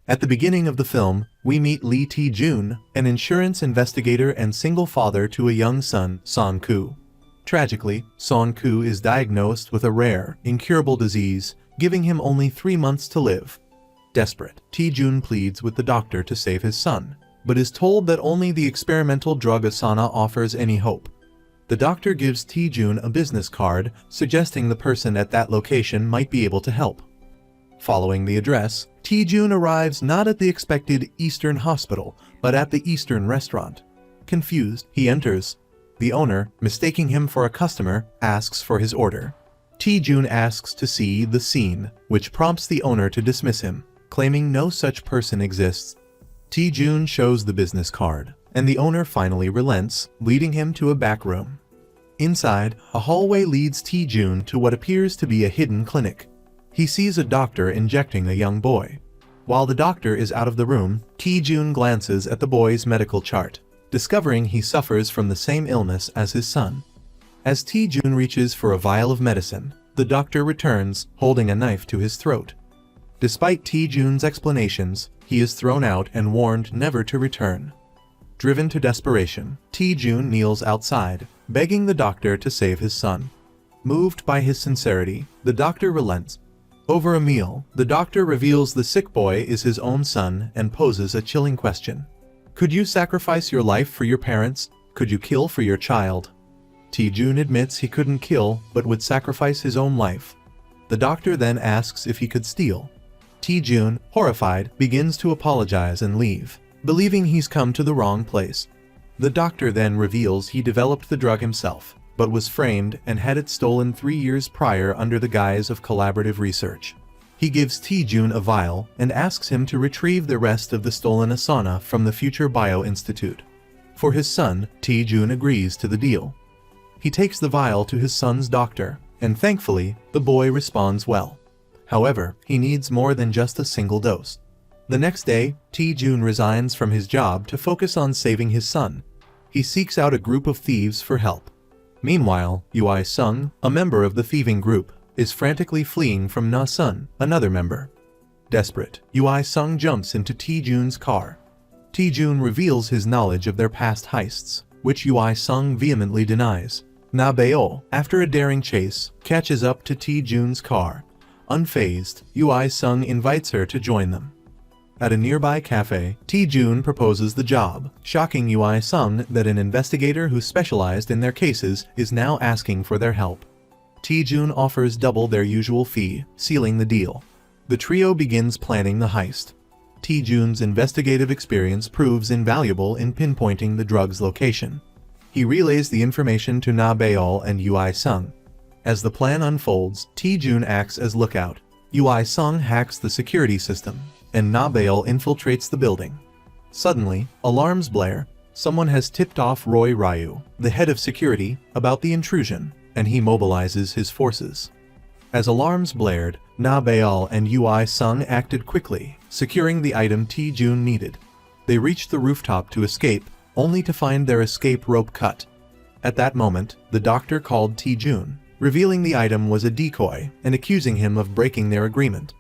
At the beginning of the film, we meet Lee Tae-jun, an insurance investigator and single father to a young son, Son-koo. Tragically, Son-koo is diagnosed with a rare, incurable disease, giving him only 3 months to live. Desperate, Tae-jun pleads with the doctor to save his son, but is told that only the experimental drug Asana offers any hope. The doctor gives Tae-jun a business card, suggesting the person at that location might be able to help. Following the address, Tae-jun arrives not at the expected Eastern hospital, but at the Eastern restaurant. Confused, he enters. The owner, mistaking him for a customer, asks for his order. Tae-jun asks to see the scene, which prompts the owner to dismiss him, claiming no such person exists. Tae-jun shows the business card, and the owner finally relents, leading him to a back room. Inside, a hallway leads Tae-jun to what appears to be a hidden clinic. He sees a doctor injecting a young boy. While the doctor is out of the room, Tae-jun glances at the boy's medical chart, discovering he suffers from the same illness as his son. As Tae-jun reaches for a vial of medicine, the doctor returns, holding a knife to his throat. Despite Tae-jun's explanations, he is thrown out and warned never to return. Driven to desperation, Tae-jun kneels outside, begging the doctor to save his son. Moved by his sincerity, the doctor relents. Over a meal, the doctor reveals the sick boy is his own son and poses a chilling question. Could you sacrifice your life for your parents? Could you kill for your child? Tae-jun admits he couldn't kill, but would sacrifice his own life. The doctor then asks if he could steal. Tae-jun, horrified, begins to apologize and leave, believing he's come to the wrong place. The doctor then reveals he developed the drug himself, but was framed and had it stolen 3 years prior under the guise of collaborative research. He gives Tae-jun a vial and asks him to retrieve the rest of the stolen Asana from the Future Bio Institute. For his son, Tae-jun agrees to the deal. He takes the vial to his son's doctor, and thankfully, the boy responds well. However, he needs more than just a single dose. The next day, Tae-jun resigns from his job to focus on saving his son. He seeks out a group of thieves for help. Meanwhile, Ui-sung, a member of the thieving group, is frantically fleeing from Na-sun, another member. Desperate, Ui-sung jumps into Tae-jun's car. Tae-jun reveals his knowledge of their past heists, which Ui-sung vehemently denies. Na-beol, after a daring chase, catches up to Tae-jun's car. Unfazed, Ui-sung invites her to join them. At a nearby cafe, Tae-jun proposes the job, shocking Ui-sung that an investigator who specialized in their cases is now asking for their help. Tae-jun offers double their usual fee, sealing the deal. The trio begins planning the heist. Tae-jun's investigative experience proves invaluable in pinpointing the drug's location. He relays the information to Na-beol and Ui-sung. As the plan unfolds, Tae-jun acts as lookout. Ui-sung hacks the security system, and Na-beol infiltrates the building. Suddenly, alarms blare. Someone has tipped off Roy Ryu, the head of security, about the intrusion, and he mobilizes his forces. As alarms blared, Na-beol and Ui-sung acted quickly, securing the item Tae-jun needed. They reached the rooftop to escape, only to find their escape rope cut. At that moment, the doctor called Tae-jun, revealing the item was a decoy and accusing him of breaking their agreement.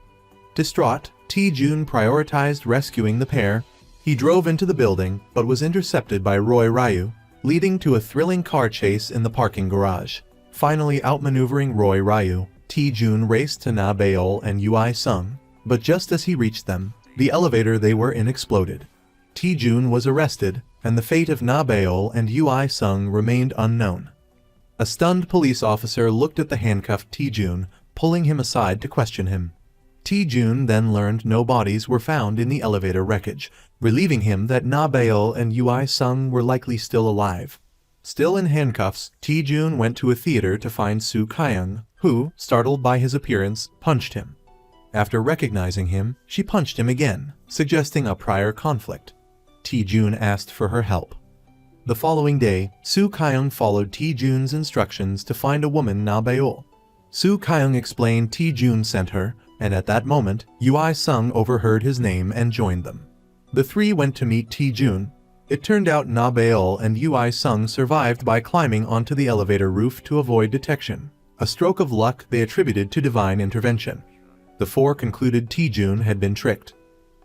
Distraught, Tae-jun prioritized rescuing the pair. He drove into the building, but was intercepted by Roy Ryu, leading to a thrilling car chase in the parking garage. Finally outmaneuvering Roy Ryu, Tae-jun raced to Na-beol and Ui-sung, but just as he reached them, the elevator they were in exploded. Tae-jun was arrested, and the fate of Na-beol and Ui-sung remained unknown. A stunned police officer looked at the handcuffed Tae-jun, pulling him aside to question him. Tae-jun then learned no bodies were found in the elevator wreckage, relieving him that Na-beol and Ui-sung were likely still alive. Still in handcuffs, Tae-jun went to a theater to find Soo Kyung, who, startled by his appearance, punched him. After recognizing him, she punched him again, suggesting a prior conflict. Tae-jun asked for her help. The following day, Soo Kyung followed Tae-jun's instructions to find a woman Na-beol. Soo Kyung explained Tae-jun sent her, and at that moment, Ui-sung overheard his name and joined them. The three went to meet Tae-jun. It turned out Na-beol and Ui-sung survived by climbing onto the elevator roof to avoid detection, a stroke of luck they attributed to divine intervention. The four concluded Tae-jun had been tricked.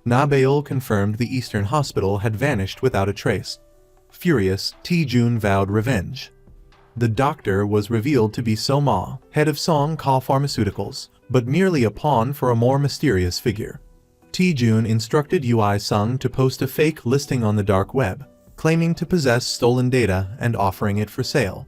Na Baeol confirmed the Eastern Hospital had vanished without a trace. Furious, Tae-jun vowed revenge. The doctor was revealed to be So-ma, head of Song-ka Pharmaceuticals, but merely a pawn for a more mysterious figure. Tae-jun instructed Ui-sung to post a fake listing on the dark web, claiming to possess stolen data and offering it for sale.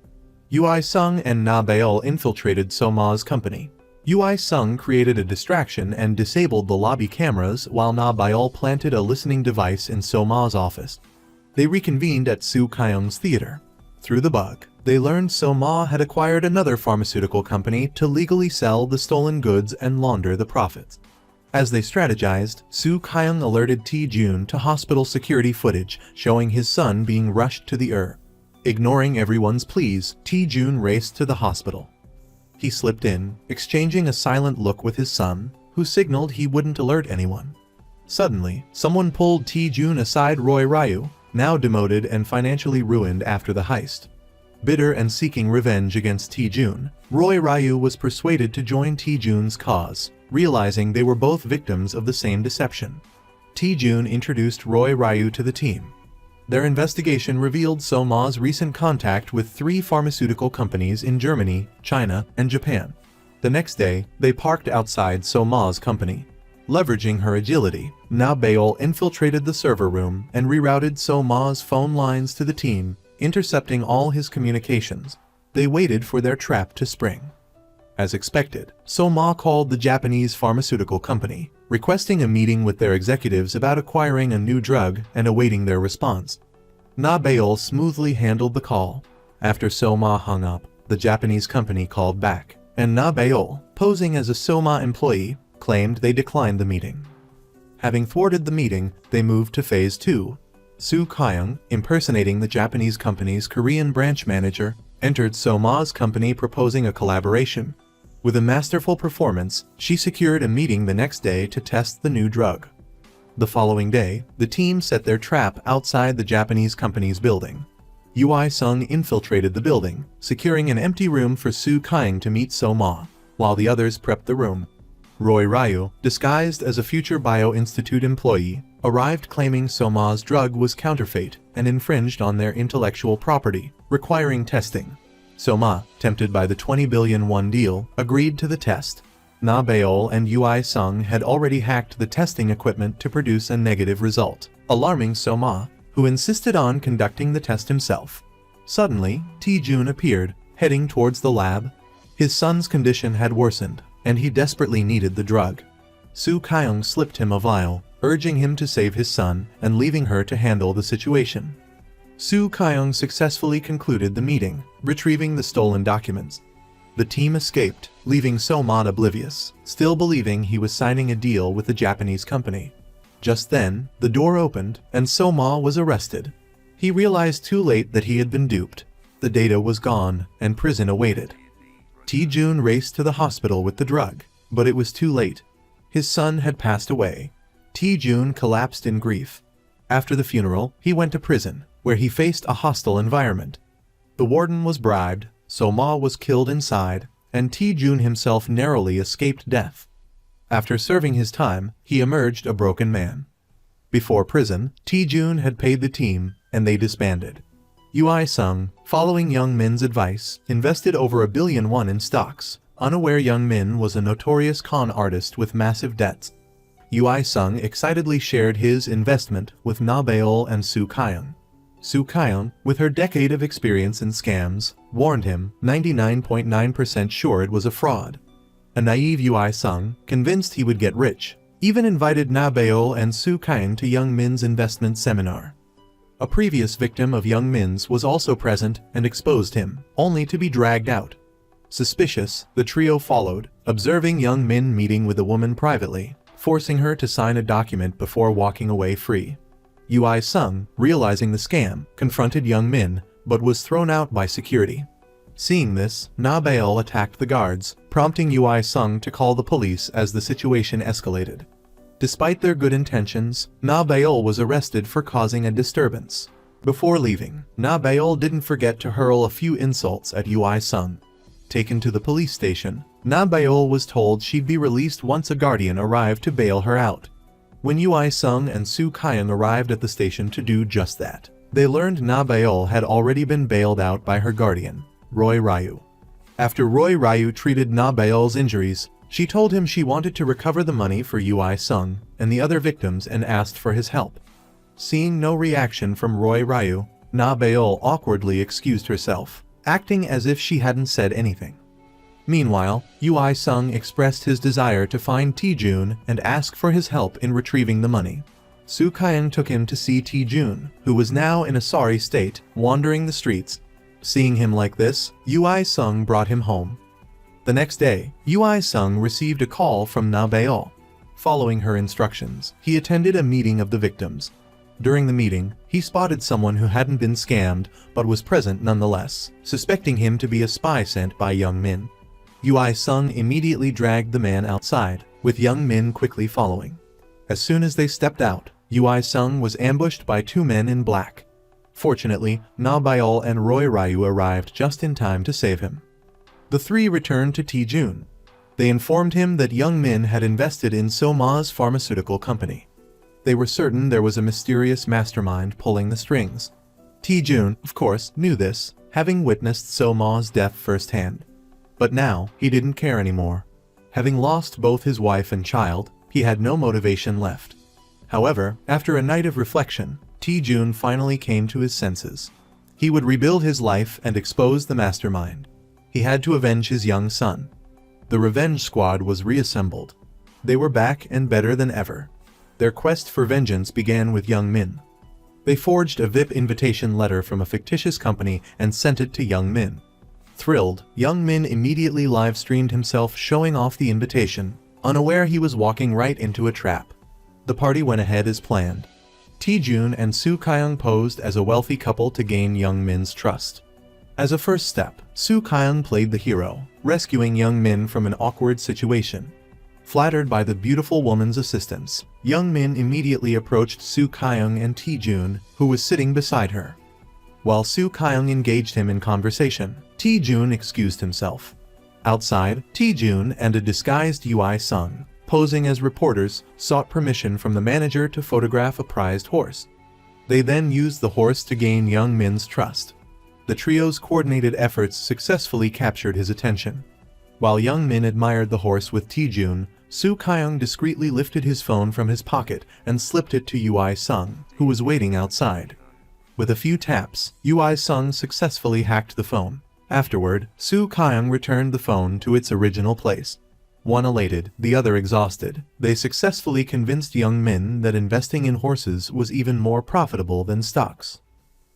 Ui-sung and Na Baeol infiltrated So-ma's company. Ui-sung created a distraction and disabled the lobby cameras while Na Baeol planted a listening device in So-ma's office. They reconvened at Soo Kyung's theater. Through the bug, they learned So-ma had acquired another pharmaceutical company to legally sell the stolen goods and launder the profits. As they strategized, Soo Kyung alerted Tae-jun to hospital security footage showing his son being rushed to the ER. Ignoring everyone's pleas, Tae-jun raced to the hospital. He slipped in, exchanging a silent look with his son, who signaled he wouldn't alert anyone. Suddenly, someone pulled Tae-jun aside. Roy Ryu, now demoted and financially ruined after the heist. Bitter and seeking revenge against Tae-jun, Roy Ryu was persuaded to join Tae-jun's cause, realizing they were both victims of the same deception. Tae-jun introduced Roy Ryu to the team. Their investigation revealed So-ma's recent contact with 3 pharmaceutical companies in Germany, China, and Japan. The next day, they parked outside So-ma's company. Leveraging her agility, Na Baeol infiltrated the server room and rerouted So-ma's phone lines to the team, intercepting all his communications. They waited for their trap to spring. As expected, So-ma called the Japanese pharmaceutical company, requesting a meeting with their executives about acquiring a new drug and awaiting their response. Na Baeol smoothly handled the call. After So-ma hung up, the Japanese company called back, and Na Baeol, posing as a So-ma employee, claimed they declined the meeting. Having thwarted the meeting, they moved to Phase 2. Soo Kyung, impersonating the Japanese company's Korean branch manager, entered So-ma's company proposing a collaboration. With a masterful performance, she secured a meeting the next day to test the new drug. The following day, the team set their trap outside the Japanese company's building. Ui-sung infiltrated the building, securing an empty room for Soo Kyung to meet So-ma, while the others prepped the room. Roy Ryu, disguised as a future Bio-Institute employee, arrived claiming So-ma's drug was counterfeit and infringed on their intellectual property, requiring testing. So-ma, tempted by the 20 billion won deal, agreed to the test. Na Baeol and Ui-sung had already hacked the testing equipment to produce a negative result, alarming So-ma, who insisted on conducting the test himself. Suddenly, Tae-jun appeared, heading towards the lab. His son's condition had worsened, and he desperately needed the drug. Soo Kyung slipped him a vial, urging him to save his son and leaving her to handle the situation. Soo Kyung successfully concluded the meeting, retrieving the stolen documents. The team escaped, leaving So-ma oblivious, still believing he was signing a deal with the Japanese company. Just then, the door opened, and So-ma was arrested. He realized too late that he had been duped. The data was gone, and prison awaited. Tae-jun raced to the hospital with the drug, but it was too late. His son had passed away. Tae-jun collapsed in grief. After the funeral, he went to prison, where he faced a hostile environment. The warden was bribed, So-ma was killed inside, and Tae-jun himself narrowly escaped death. After serving his time, he emerged a broken man. Before prison, Tae-jun had paid the team, and they disbanded. Ui-sung, following Young Min's advice, invested over 1 billion won in stocks, unaware Young Min was a notorious con artist with massive debts. Ui-sung excitedly shared his investment with Na Baeol and Soo Kyung. Soo Kyung, with her decade of experience in scams, warned him, 99.9% sure it was a fraud. A naive Ui-sung, convinced he would get rich, even invited Na Baeol and Soo Kyung to Young Min's investment seminar. A previous victim of Young Min's was also present and exposed him, only to be dragged out. Suspicious, the trio followed, observing Young Min meeting with the woman privately, forcing her to sign a document before walking away free. Ui-sung, realizing the scam, confronted Young Min, but was thrown out by security. Seeing this, Na Baeol attacked the guards, prompting Ui-sung to call the police as the situation escalated. Despite their good intentions, Na Baeol was arrested for causing a disturbance. Before leaving, Na Baeol didn't forget to hurl a few insults at Ui-sung. Taken to the police station, Na Baeol was told she'd be released once a guardian arrived to bail her out. When Ui Sung and Su Kyung arrived at the station to do just that, they learned Na Baeol had already been bailed out by her guardian, Roy Ryu. After Roy Ryu treated Na Baeol's injuries, she told him she wanted to recover the money for Ui Sung and the other victims and asked for his help. Seeing no reaction from Roy Ryu, Na Baeol awkwardly excused herself, acting as if she hadn't said anything. Meanwhile, Ui Sung expressed his desire to find Tae-jun and ask for his help in retrieving the money. Su Kyung took him to see Tae-jun, who was now in a sorry state, wandering the streets. Seeing him like this, Ui Sung brought him home. The next day, Ui Sung received a call from Na Baeol. Following her instructions, he attended a meeting of the victims. During the meeting, he spotted someone who hadn't been scammed but was present nonetheless, suspecting him to be a spy sent by Young Min. Ui Sung immediately dragged the man outside, with Young Min quickly following. As soon as they stepped out, Ui Sung was ambushed by two men in black. Fortunately, Na Baeol and Roy Ryu arrived just in time to save him. The three returned to Tae-jun. They informed him that Young Min had invested in So-ma's pharmaceutical company. They were certain there was a mysterious mastermind pulling the strings. Tae-jun, of course, knew this, having witnessed So-ma's death firsthand. But now, he didn't care anymore. Having lost both his wife and child, he had no motivation left. However, after a night of reflection, Tae-jun finally came to his senses. He would rebuild his life and expose the mastermind. He had to avenge his young son. The revenge squad was reassembled. They were back and better than ever. Their quest for vengeance began with Young Min. They forged a VIP invitation letter from a fictitious company and sent it to Young Min. Thrilled, Young Min immediately live-streamed himself showing off the invitation, unaware he was walking right into a trap. The party went ahead as planned. Tae-jun and Su Kyung posed as a wealthy couple to gain Young Min's trust. As a first step, Su Kyung played the hero, rescuing Young Min from an awkward situation. Flattered by the beautiful woman's assistance, Young Min immediately approached Su Kyung and Tae-jun, who was sitting beside her. While Su Kyung engaged him in conversation, Tae-jun excused himself. Outside, Tae-jun and a disguised Ui Sung, posing as reporters, sought permission from the manager to photograph a prized horse. They then used the horse to gain Young Min's trust. The trio's coordinated efforts successfully captured his attention. While Young Min admired the horse with Tae-jun, Su Kyung discreetly lifted his phone from his pocket and slipped it to Ui Sung, who was waiting outside. With a few taps, Ui Sung successfully hacked the phone. Afterward, Su Kyung returned the phone to its original place. One elated, the other exhausted, they successfully convinced Young Min that investing in horses was even more profitable than stocks.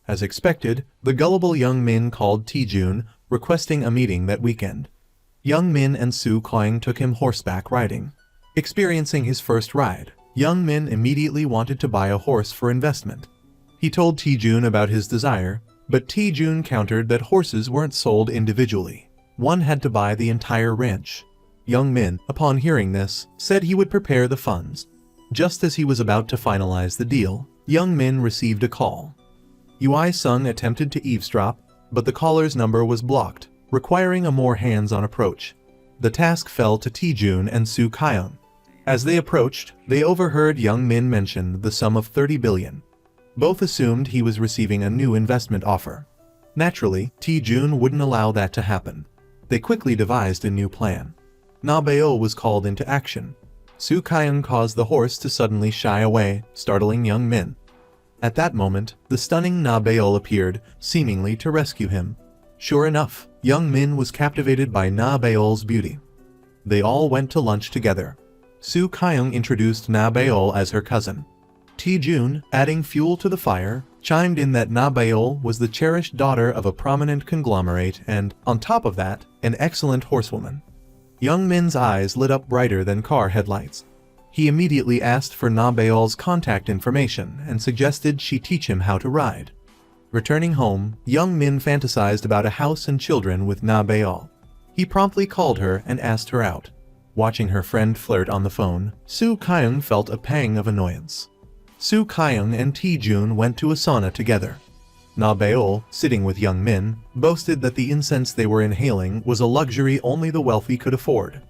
As expected, the gullible Young Min called Tae-jun, requesting a meeting that weekend. Young Min and Su Kyung took him horseback riding. Experiencing his first ride, Young Min immediately wanted to buy a horse for investment. He told Tae-jun about his desire, but Tae-jun countered that horses weren't sold individually. One had to buy the entire ranch. Young Min, upon hearing this, said he would prepare the funds. Just as he was about to finalize the deal, Young Min received a call. Ui Sung attempted to eavesdrop, but the caller's number was blocked, requiring a more hands-on approach. The task fell to Tae-jun and Su Kyung. As they approached, they overheard Young Min mention the sum of 30 billion. Both assumed he was receiving a new investment offer. Naturally, Tae-jun wouldn't allow that to happen. They quickly devised a new plan. Na Baeol was called into action. Su Kyung caused the horse to suddenly shy away, startling Young Min. At that moment, the stunning Na Baeol appeared, seemingly to rescue him. Sure enough, Young Min was captivated by Na Baeol's beauty. They all went to lunch together. Su Kyung introduced Na Baeol as her cousin. Tae-jun, adding fuel to the fire, chimed in that Na Baeol was the cherished daughter of a prominent conglomerate and, on top of that, an excellent horsewoman. Young Min's eyes lit up brighter than car headlights. He immediately asked for Na Baeol's contact information and suggested she teach him how to ride. Returning home, Young Min fantasized about a house and children with Na Baeol. He promptly called her and asked her out. Watching her friend flirt on the phone, Su Kyung felt a pang of annoyance. Su Kyung and Tae-jun went to a sauna together. Na Baeol, sitting with Young Min, boasted that the incense they were inhaling was a luxury only the wealthy could afford.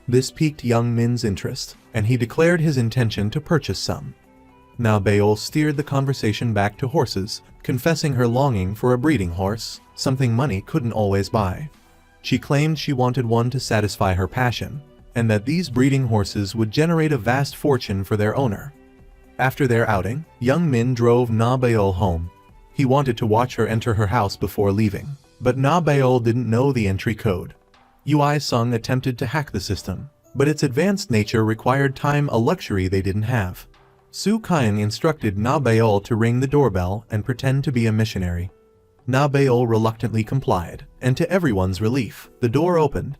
This piqued young Min's interest, and he declared his intention to purchase some. Na Beol steered the conversation back to horses, confessing her longing for a breeding horse, something money couldn't always buy. She claimed she wanted one to satisfy her passion, and that these breeding horses would generate a vast fortune for their owner. After their outing, young Min drove Na Beol home. He wanted to watch her enter her house before leaving, but Na Beol didn't know the entry code. Ui Sung attempted to hack the system, but its advanced nature required time, a luxury they didn't have. Su Kaiang instructed Na Beol to ring the doorbell and pretend to be a missionary. Na Beol reluctantly complied, and to everyone's relief, the door opened.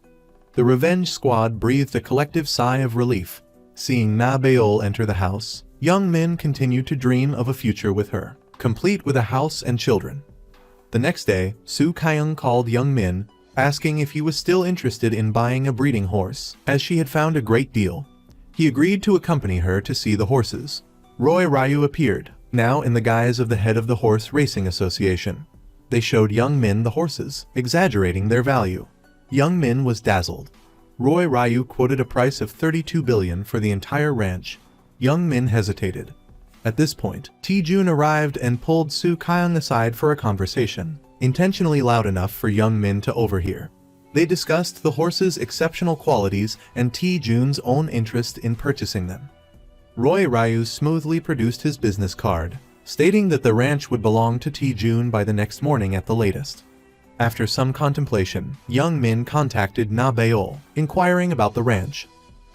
The revenge squad breathed a collective sigh of relief. Seeing Na Beol enter the house, young Min continued to dream of a future with her, complete with a house and children. The next day, Su Kaiang called young Min, asking if he was still interested in buying a breeding horse, as she had found a great deal. He agreed to accompany her to see the horses. Roy Ryu appeared, now in the guise of the head of the Horse Racing Association. They showed young Min the horses, exaggerating their value. Young Min was dazzled. Roy Ryu quoted a price of 32 billion for the entire ranch. Young Min hesitated. At this point, T-Jun arrived and pulled Su Kaiang aside for a conversation, intentionally loud enough for young Min to overhear. They discussed the horses' exceptional qualities and T-Jun's own interest in purchasing them. Roy Ryu smoothly produced his business card, stating that the ranch would belong to T-Jun by the next morning at the latest. After some contemplation, young Min contacted Na Beol, inquiring about the ranch.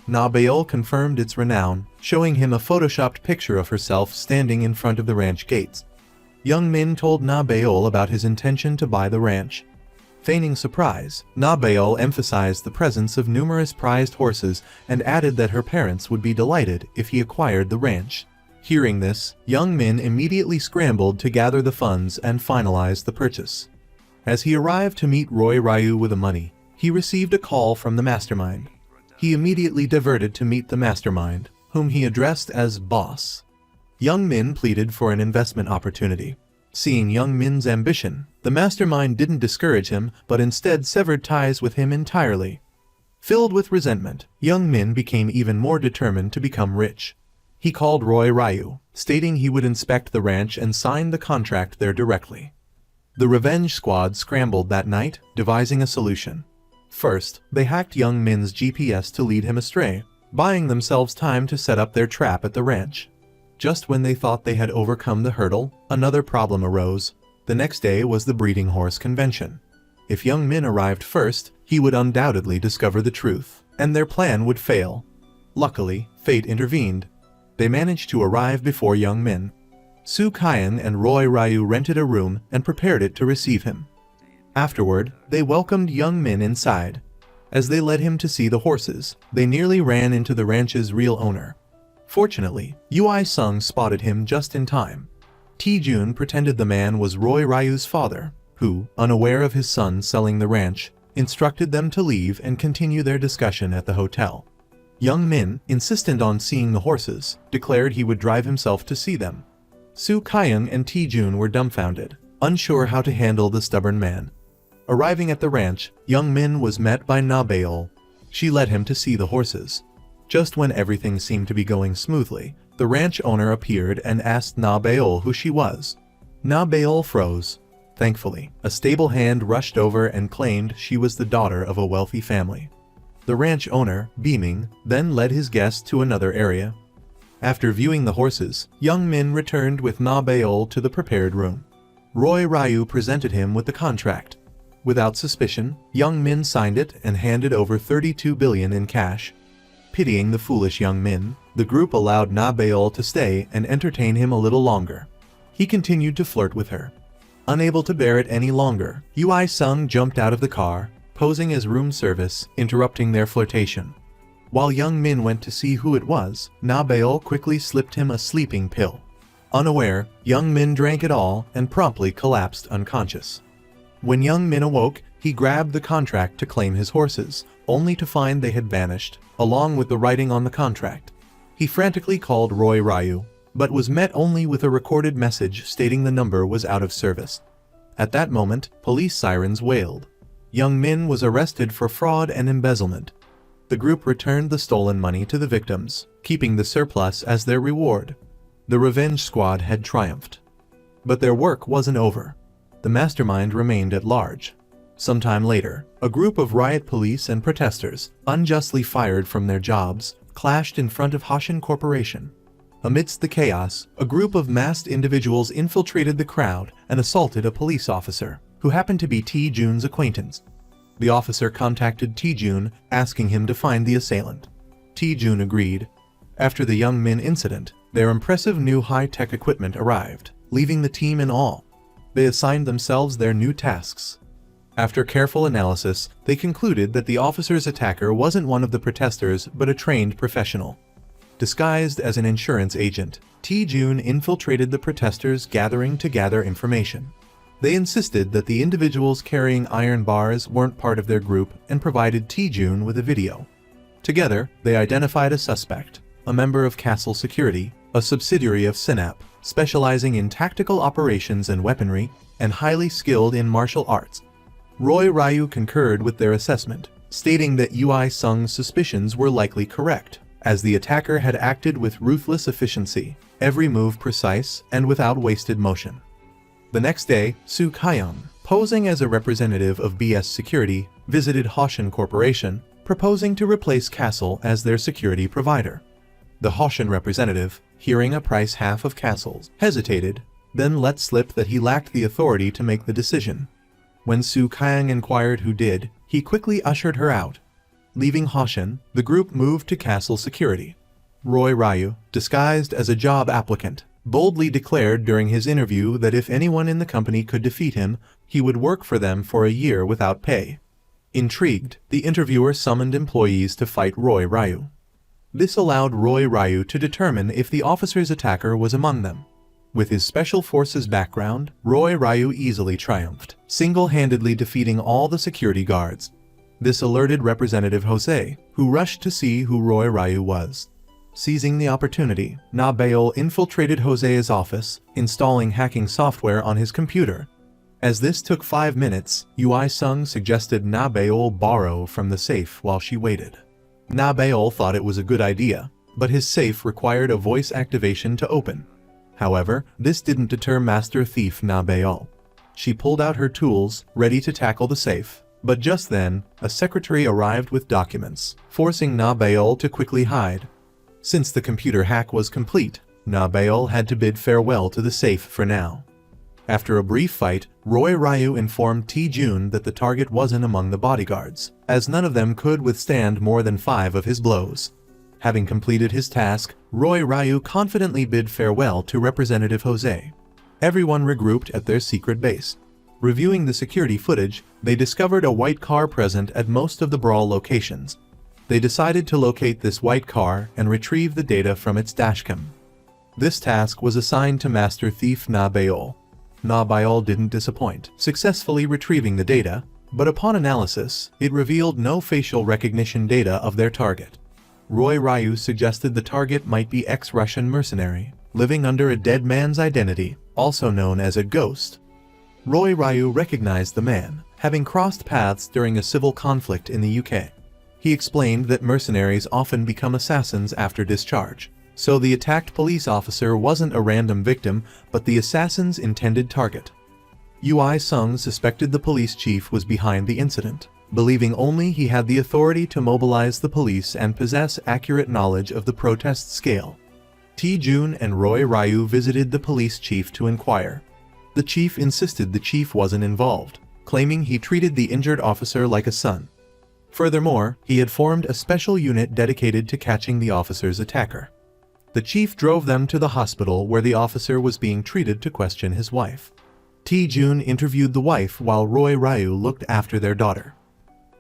Na Beol confirmed its renown, showing him a photoshopped picture of herself standing in front of the ranch gates. Young Min told Na Beol about his intention to buy the ranch. Feigning surprise, Na Beol emphasized the presence of numerous prized horses and added that her parents would be delighted if he acquired the ranch. Hearing this, young Min immediately scrambled to gather the funds and finalize the purchase. As he arrived to meet Roy Ryu with the money, he received a call from the mastermind. He immediately diverted to meet the mastermind, whom he addressed as boss. Young Min pleaded for an investment opportunity. Seeing young Min's ambition, the mastermind didn't discourage him, but instead severed ties with him entirely. Filled with resentment, young Min became even more determined to become rich. He called Roy Ryu, stating he would inspect the ranch and sign the contract there directly. The revenge squad scrambled that night, devising a solution. First, they hacked young Min's GPS to lead him astray, buying themselves time to set up their trap at the ranch. Just when they thought they had overcome the hurdle, another problem arose. The next day was the breeding horse convention. If young Min arrived first, he would undoubtedly discover the truth, and their plan would fail. Luckily, fate intervened. They managed to arrive before young Min. Su Kaiang and Roy Ryu rented a room and prepared it to receive him. Afterward, they welcomed young Min inside. As they led him to see the horses, they nearly ran into the ranch's real owner. Fortunately, Ui Sung spotted him just in time. T-Jun pretended the man was Roy Ryu's father, who, unaware of his son selling the ranch, instructed them to leave and continue their discussion at the hotel. Young Min, insistent on seeing the horses, declared he would drive himself to see them. Su Kaiang and T-Jun were dumbfounded, unsure how to handle the stubborn man. Arriving at the ranch, young Min was met by Na Beol. She led him to see the horses. Just when everything seemed to be going smoothly, the ranch owner appeared and asked Na Beol who she was. Na Beol froze. Thankfully, a stable hand rushed over and claimed she was the daughter of a wealthy family. The ranch owner, beaming, then led his guest to another area. After viewing the horses, young Min returned with Na Beol to the prepared room. Roy Ryu presented him with the contract. Without suspicion, young Min signed it and handed over 32 billion in cash. Pitying the foolish young Min, the group allowed Na Beol to stay and entertain him a little longer. He continued to flirt with her. Unable to bear it any longer, Ui Sung jumped out of the car, posing as room service, interrupting their flirtation. While young Min went to see who it was, Na Beol quickly slipped him a sleeping pill. Unaware, young Min drank it all and promptly collapsed unconscious. When young Min awoke, he grabbed the contract to claim his horses, only to find they had vanished, along with the writing on the contract. He frantically called Roy Ryu, but was met only with a recorded message stating the number was out of service. At that moment, police sirens wailed. Young Min was arrested for fraud and embezzlement. The group returned the stolen money to the victims, keeping the surplus as their reward. The revenge squad had triumphed. But their work wasn't over. The mastermind remained at large. Sometime later, a group of riot police and protesters, unjustly fired from their jobs, clashed in front of Hoshin Corporation. Amidst the chaos, a group of masked individuals infiltrated the crowd and assaulted a police officer, who happened to be T-Jun's acquaintance. The officer contacted T-Jun, asking him to find the assailant. T-Jun agreed. After the Young Min incident, their impressive new high-tech equipment arrived, leaving the team in awe. They assigned themselves their new tasks. After careful analysis, they concluded that the officer's attacker wasn't one of the protesters but a trained professional. Disguised as an insurance agent, T-Jun infiltrated the protesters' gathering to gather information. They insisted that the individuals carrying iron bars weren't part of their group and provided T-Jun with a video. Together, they identified a suspect, a member of Castle Security, a subsidiary of Synap, specializing in tactical operations and weaponry, and highly skilled in martial arts. Roy Ryu concurred with their assessment, stating that Ui Sung's suspicions were likely correct, as the attacker had acted with ruthless efficiency, every move precise and without wasted motion. The next day, Su Kaiyang, posing as a representative of BS Security, visited Hoshin Corporation, proposing to replace Castle as their security provider. The Hoshin representative, hearing a price half of Castle's, hesitated, then let slip that he lacked the authority to make the decision. When Su Kaiyang inquired who did, he quickly ushered her out. Leaving Hoshin, the group moved to Castle Security. Roy Ryu, disguised as a job applicant, boldly declared during his interview that if anyone in the company could defeat him, he would work for them for a year without pay. Intrigued, the interviewer summoned employees to fight Roy Ryu. This allowed Roy Ryu to determine if the officer's attacker was among them. With his special forces background, Roy Ryu easily triumphed, single-handedly defeating all the security guards. This alerted Representative Jose, who rushed to see who Roy Ryu was. Seizing the opportunity, Na Baol infiltrated Jose's office, installing hacking software on his computer. As this took 5 minutes, Ui Sung suggested Na Baol borrow from the safe while she waited. Na Baol thought it was a good idea, but his safe required a voice activation to open. However, this didn't deter Master Thief Na Baol. She pulled out her tools, ready to tackle the safe, but just then, a secretary arrived with documents, forcing Na Baol to quickly hide. Since the computer hack was complete, Na Baol had to bid farewell to the safe for now. After a brief fight, Roy Ryu informed T-Jun that the target wasn't among the bodyguards, as none of them could withstand more than 5 of his blows. Having completed his task, Roy Ryu confidently bid farewell to Representative Jose. Everyone regrouped at their secret base. Reviewing the security footage, they discovered a white car present at most of the brawl locations. They decided to locate this white car and retrieve the data from its dashcam. This task was assigned to Master Thief Na Baol. Na Baol didn't disappoint, successfully retrieving the data, but upon analysis, it revealed no facial recognition data of their target. Roy Ryu suggested the target might be ex-Russian mercenary, living under a dead man's identity, also known as a ghost. Roy Ryu recognized the man, having crossed paths during a civil conflict in the UK. He explained that mercenaries often become assassins after discharge, so the attacked police officer wasn't a random victim, but the assassin's intended target. Ui Sung suspected the police chief was behind the incident, believing only he had the authority to mobilize the police and possess accurate knowledge of the protest scale. T-Jun and Roy Ryu visited the police chief to inquire. The chief insisted the chief wasn't involved, claiming he treated the injured officer like a son. Furthermore, he had formed a special unit dedicated to catching the officer's attacker. The chief drove them to the hospital where the officer was being treated to question his wife. T-Jun interviewed the wife while Roy Ryu looked after their daughter.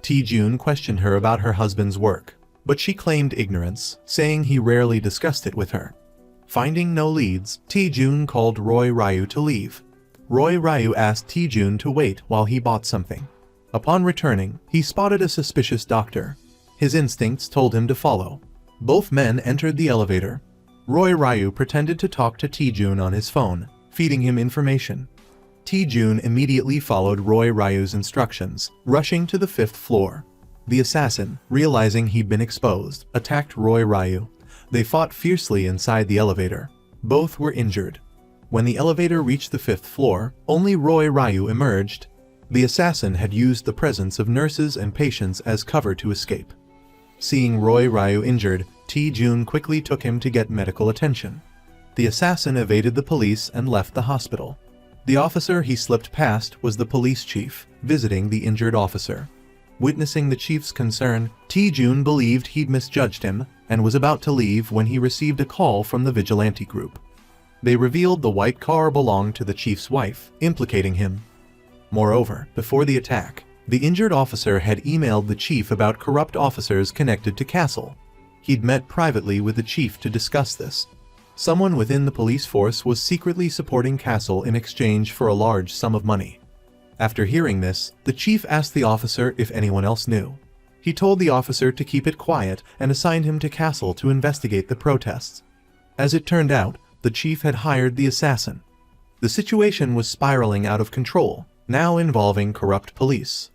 T-Jun questioned her about her husband's work, but she claimed ignorance, saying he rarely discussed it with her. Finding no leads, T-Jun called Roy Ryu to leave. Roy Ryu asked T-Jun to wait while he bought something. Upon returning, he spotted a suspicious doctor. His instincts told him to follow. Both men entered the elevator. Roy Ryu pretended to talk to T-Jun on his phone, feeding him information. T-Jun immediately followed Roy Ryu's instructions, rushing to the 5th floor. The assassin, realizing he'd been exposed, attacked Roy Ryu. They fought fiercely inside the elevator. Both were injured. When the elevator reached the 5th floor, only Roy Ryu emerged. The assassin had used the presence of nurses and patients as cover to escape. Seeing Roy Ryu injured, Tae-jun quickly took him to get medical attention. The assassin evaded the police and left the hospital. The officer he slipped past was the police chief, visiting the injured officer. Witnessing the chief's concern, Tae-jun believed he'd misjudged him and was about to leave when he received a call from the vigilante group. They revealed the white car belonged to the chief's wife, implicating him. Moreover, before the attack, the injured officer had emailed the chief about corrupt officers connected to Castle. He'd met privately with the chief to discuss this. Someone within the police force was secretly supporting Castle in exchange for a large sum of money. After hearing this, the chief asked the officer if anyone else knew. He told the officer to keep it quiet and assigned him to Castle to investigate the protests. As it turned out, the chief had hired the assassin. The situation was spiraling out of control, now involving corrupt police.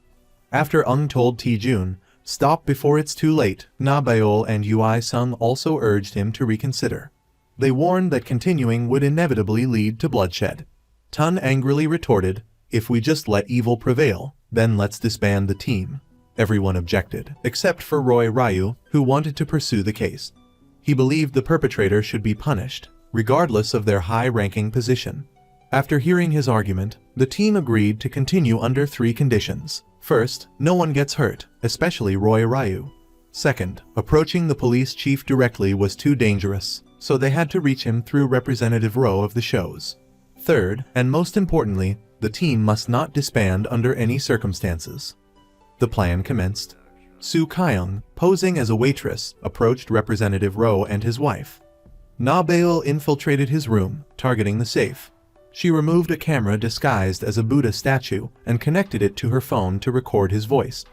After Ung told Tae-jun, "Stop before it's too late," Na Baeol and Ui-sung also urged him to reconsider. They warned that continuing would inevitably lead to bloodshed. Tun angrily retorted, "If we just let evil prevail, then let's disband the team." Everyone objected, except for Roy Ryu, who wanted to pursue the case. He believed the perpetrator should be punished, regardless of their high-ranking position. After hearing his argument, the team agreed to continue under 3 conditions. First, no one gets hurt, especially Roy Ryu. Second, approaching the police chief directly was too dangerous, so they had to reach him through Representative Rowe of the shows. Third, and most importantly, the team must not disband under any circumstances. The plan commenced. Soo Kyung, posing as a waitress, approached Representative Rowe and his wife. Na Baeol infiltrated his room, targeting the safe. She removed a camera disguised as a Buddha statue and connected it to her phone to record his voice.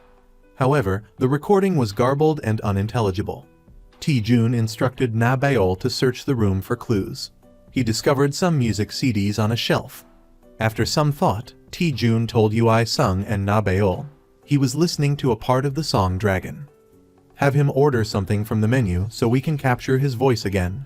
However, the recording was garbled and unintelligible. Tae-jun instructed Na Baeol to search the room for clues. He discovered some music CDs on a shelf. After some thought, Tae-jun told Ui-sung and Na Baeol he was listening to a part of the song Dragon. Have him order something from the menu so we can capture his voice again.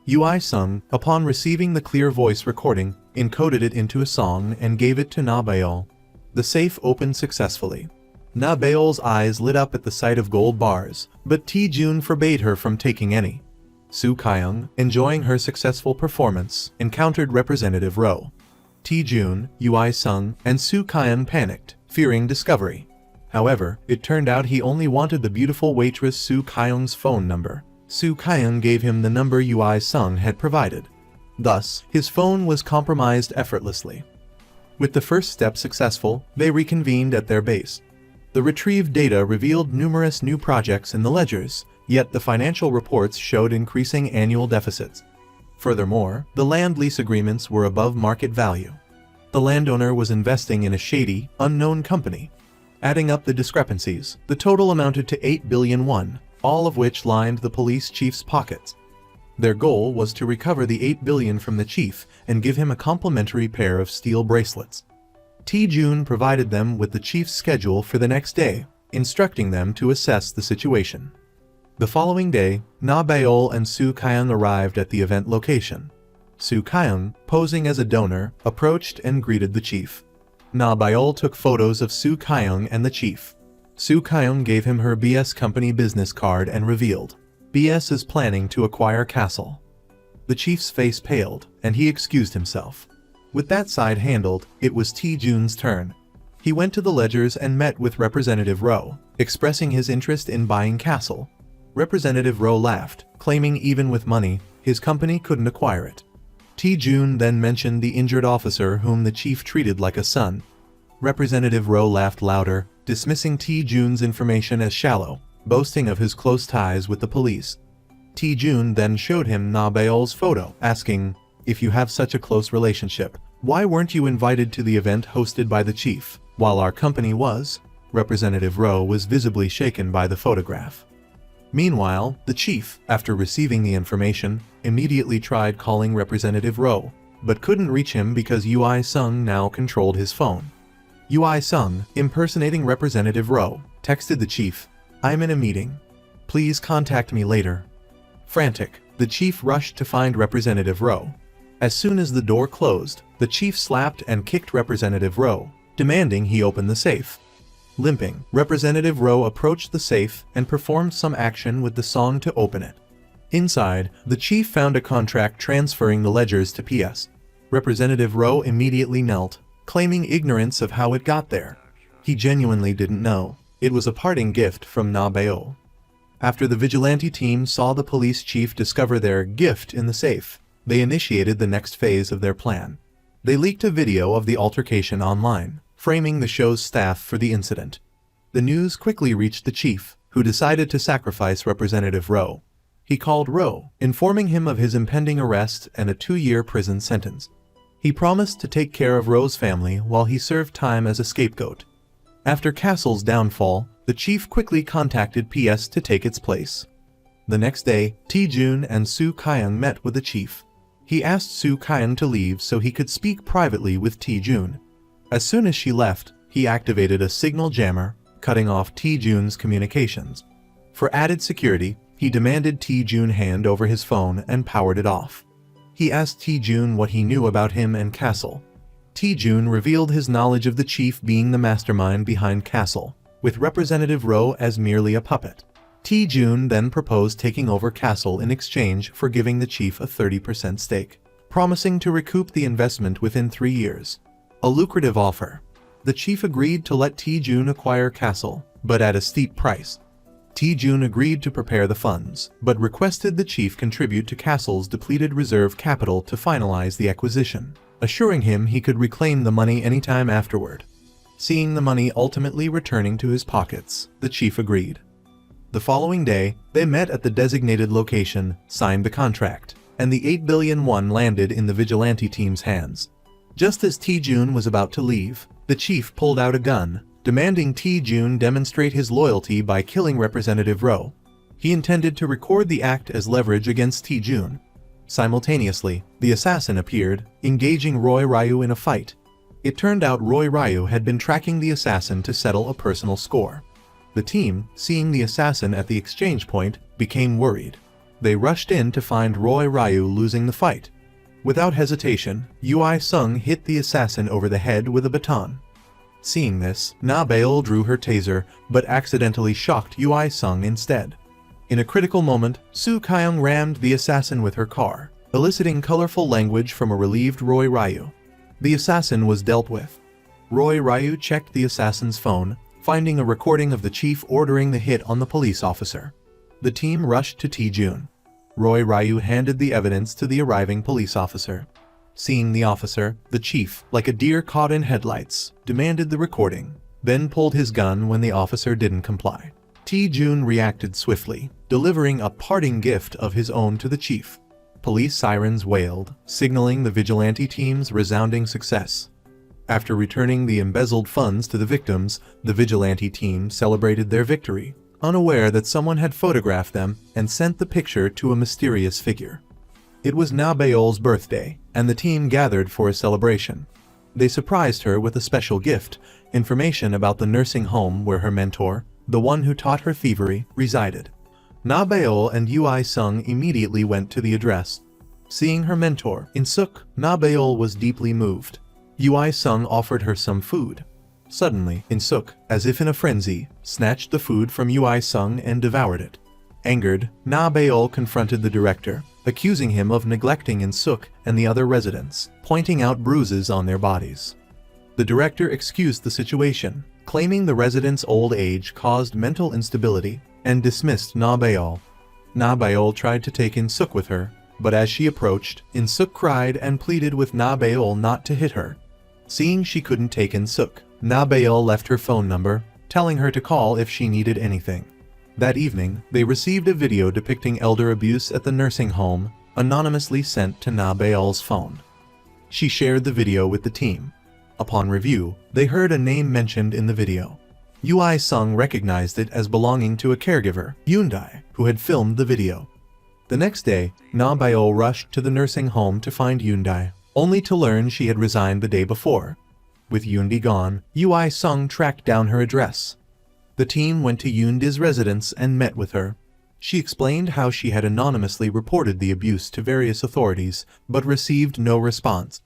Ui-sung, upon receiving the clear voice recording, encoded it into a song and gave it to Na Baeol. The safe opened successfully. Na Baeol's eyes lit up at the sight of gold bars, but Tae-jun forbade her from taking any. Soo Kyung, enjoying her successful performance, encountered Representative Rowe. Tae-jun, Ui-sung, and Soo Kyung panicked, fearing discovery. However, it turned out he only wanted the beautiful waitress Soo Kyung's phone number. Soo Kyung gave him the number Ui-sung had provided. Thus, his phone was compromised effortlessly. With the first step successful, they reconvened at their base. The retrieved data revealed numerous new projects in the ledgers, yet the financial reports showed increasing annual deficits. Furthermore, the land lease agreements were above market value. The landowner was investing in a shady, unknown company. Adding up the discrepancies, the total amounted to 8 billion won, all of which lined the police chief's pockets. Their goal was to recover the 8 billion from the chief and give him a complimentary pair of steel bracelets. Tae-jun provided them with the chief's schedule for the next day, instructing them to assess the situation. The following day, Na Baeol and Soo Kyung arrived at the event location. Soo Kyung, posing as a donor, approached and greeted the chief. Na Baeol took photos of Soo Kyung and the chief. Soo Kyung gave him her BS company business card and revealed, BS is planning to acquire Castle. The chief's face paled, and he excused himself. With that side handled, it was Tae-jun's turn. He went to the ledgers and met with Representative Rowe, expressing his interest in buying Castle. Representative Rowe laughed, claiming even with money, his company couldn't acquire it. Tae-jun then mentioned the injured officer whom the chief treated like a son. Representative Rowe laughed louder, dismissing Tae-jun's information as shallow, boasting of his close ties with the police. Tae-jun then showed him Na Baeol's photo, asking, "If you have such a close relationship, why weren't you invited to the event hosted by the chief, while our company was?" Representative Rowe was visibly shaken by the photograph. Meanwhile, the chief, after receiving the information, immediately tried calling Representative Rowe, but couldn't reach him because Ui-sung now controlled his phone. Ui-sung, impersonating Representative Rowe, texted the chief, "I'm in a meeting. Please contact me later." Frantic, the chief rushed to find Representative Rowe. As soon as the door closed, the chief slapped and kicked Representative Rowe, demanding he open the safe. Limping, Representative Rowe approached the safe and performed some action with the song to open it. Inside, the chief found a contract transferring the ledgers to PS. Representative Rowe immediately knelt, claiming ignorance of how it got there. He genuinely didn't know. It was a parting gift from Na Baol. After the vigilante team saw the police chief discover their gift in the safe, they initiated the next phase of their plan. They leaked a video of the altercation online, framing the show's staff for the incident. The news quickly reached the chief, who decided to sacrifice Representative Rowe. He called Rowe, informing him of his impending arrest and a 2-year prison sentence. He promised to take care of Rowe's family while he served time as a scapegoat. After Castle's downfall, the chief quickly contacted PS to take its place. The next day, Tae-jun and Soo Kyung met with the chief. He asked Soo Kyung to leave so he could speak privately with Tae-jun. As soon as she left, he activated a signal jammer, cutting off Tae-jun's communications. For added security, he demanded Tae-jun hand over his phone and powered it off. He asked Tae-jun what he knew about him and Castle. Tae-jun revealed his knowledge of the chief being the mastermind behind Castle, with Representative Rowe as merely a puppet. Tae-jun then proposed taking over Castle in exchange for giving the chief a 30% stake, promising to recoup the investment within 3 years. A lucrative offer. The chief agreed to let Tae-jun acquire Castle, but at a steep price. Tae-jun agreed to prepare the funds, but requested the chief contribute to Castle's depleted reserve capital to finalize the acquisition, assuring him he could reclaim the money anytime afterward. Seeing the money ultimately returning to his pockets, the chief agreed. The following day, they met at the designated location, signed the contract, and the 8 billion won landed in the vigilante team's hands. Just as Tae-jun was about to leave, the chief pulled out a gun, demanding Tae-jun demonstrate his loyalty by killing Representative Rowe. He intended to record the act as leverage against Tae-jun. Simultaneously, the assassin appeared, engaging Roy Ryu in a fight. It turned out Roy Ryu had been tracking the assassin to settle a personal score. The team, seeing the assassin at the exchange point, became worried. They rushed in to find Roy Ryu losing the fight. Without hesitation, Ui Sung hit the assassin over the head with a baton. Seeing this, Na Baol drew her taser, but accidentally shocked Ui Sung instead. In a critical moment, Soo Kyung rammed the assassin with her car, eliciting colorful language from a relieved Roy Ryu. The assassin was dealt with. Roy Ryu checked the assassin's phone, finding a recording of the chief ordering the hit on the police officer. The team rushed to Tae-jun. Roy Ryu handed the evidence to the arriving police officer. Seeing the officer, the chief, like a deer caught in headlights, demanded the recording, then pulled his gun when the officer didn't comply. Tae-jun reacted swiftly, delivering a parting gift of his own to the chief. Police sirens wailed, signaling the vigilante team's resounding success. After returning the embezzled funds to the victims, the vigilante team celebrated their victory, unaware that someone had photographed them and sent the picture to a mysterious figure. It was Na Baol's birthday, and the team gathered for a celebration. They surprised her with a special gift, information about the nursing home where her mentor, the one who taught her thievery, resided. Na Baol and Ui Sung immediately went to the address. Seeing her mentor, In-suk, Na Baol was deeply moved. Ui Sung offered her some food. Suddenly, In-suk, as if in a frenzy, snatched the food from Ui Sung and devoured it. Angered, Na Baol confronted the director, accusing him of neglecting In-suk and the other residents, pointing out bruises on their bodies. The director excused the situation, claiming the residents' old age caused mental instability, and dismissed Na Baol. Na Baol tried to take In-suk with her, but as she approached, In-suk cried and pleaded with Na Baol not to hit her. Seeing she couldn't take In-suk, Na Baol left her phone number, telling her to call if she needed anything. That evening, they received a video depicting elder abuse at the nursing home, anonymously sent to Na Baol's phone. She shared the video with the team. Upon review, they heard a name mentioned in the video. Ui Sung recognized it as belonging to a caregiver, Yoon-dae, who had filmed the video. The next day, Na Baol rushed to the nursing home to find Yoon-dae, only to learn she had resigned the day before. With Yoon-dae gone, Ui Sung tracked down her address. The team went to Yoonda's residence and met with her. She explained how she had anonymously reported the abuse to various authorities, but received no response.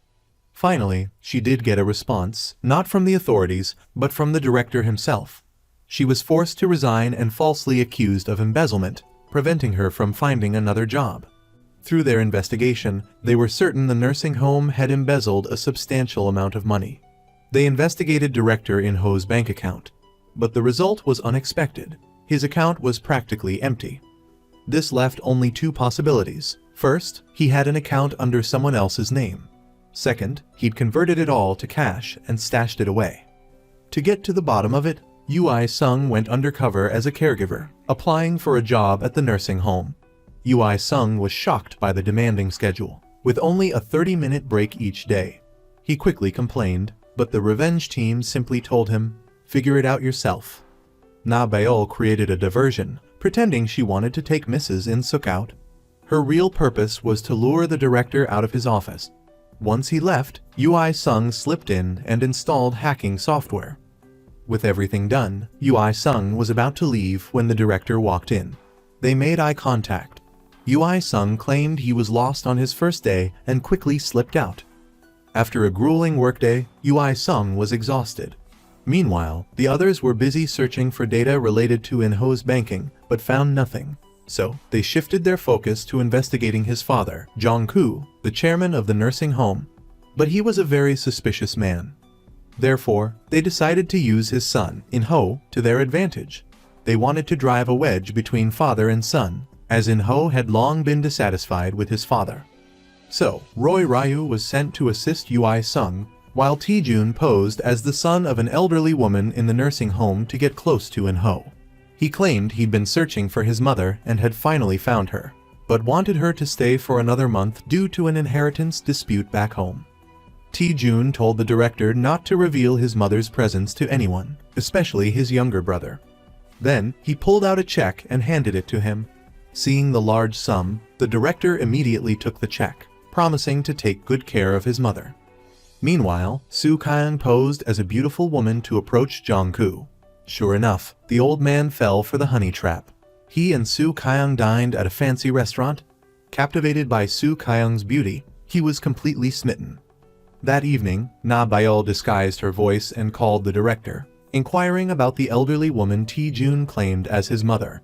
Finally, she did get a response, not from the authorities, but from the director himself. She was forced to resign and falsely accused of embezzlement, preventing her from finding another job. Through their investigation, they were certain the nursing home had embezzled a substantial amount of money. They investigated Director In-ho's bank account, but the result was unexpected. His account was practically empty. This left only two possibilities. First, he had an account under someone else's name. Second, he'd converted it all to cash and stashed it away. To get to the bottom of it, Ui Sung went undercover as a caregiver, applying for a job at the nursing home. Ui Sung was shocked by the demanding schedule, with only a 30-minute break each day. He quickly complained, but the revenge team simply told him, "Figure it out yourself." Na Baeol created a diversion, pretending she wanted to take Mrs. In Suk out. Her real purpose was to lure the director out of his office. Once he left, Ui Sung slipped in and installed hacking software. With everything done, Ui Sung was about to leave when the director walked in. They made eye contact. Ui Sung claimed he was lost on his first day and quickly slipped out. After a grueling workday, Ui Sung was exhausted. Meanwhile, the others were busy searching for data related to In-ho's banking, but found nothing. So, they shifted their focus to investigating his father, Jong-koo, the chairman of the nursing home. But he was a very suspicious man. Therefore, they decided to use his son, In-ho, to their advantage. They wanted to drive a wedge between father and son, as In-ho had long been dissatisfied with his father. So, Roy Ryu was sent to assist Ui Sung, while Tae-jun posed as the son of an elderly woman in the nursing home to get close to In-ho. He claimed he'd been searching for his mother and had finally found her, but wanted her to stay for another month due to an inheritance dispute back home. Tae-jun told the director not to reveal his mother's presence to anyone, especially his younger brother. Then, he pulled out a check and handed it to him. Seeing the large sum, the director immediately took the check, promising to take good care of his mother. Meanwhile, Soo Kyung posed as a beautiful woman to approach Jong-koo. Sure enough, the old man fell for the honey trap. He and Soo Kyung dined at a fancy restaurant. Captivated by Soo Kyung's beauty, he was completely smitten. That evening, Na Baeol disguised her voice and called the director, inquiring about the elderly woman Tae-jun claimed as his mother.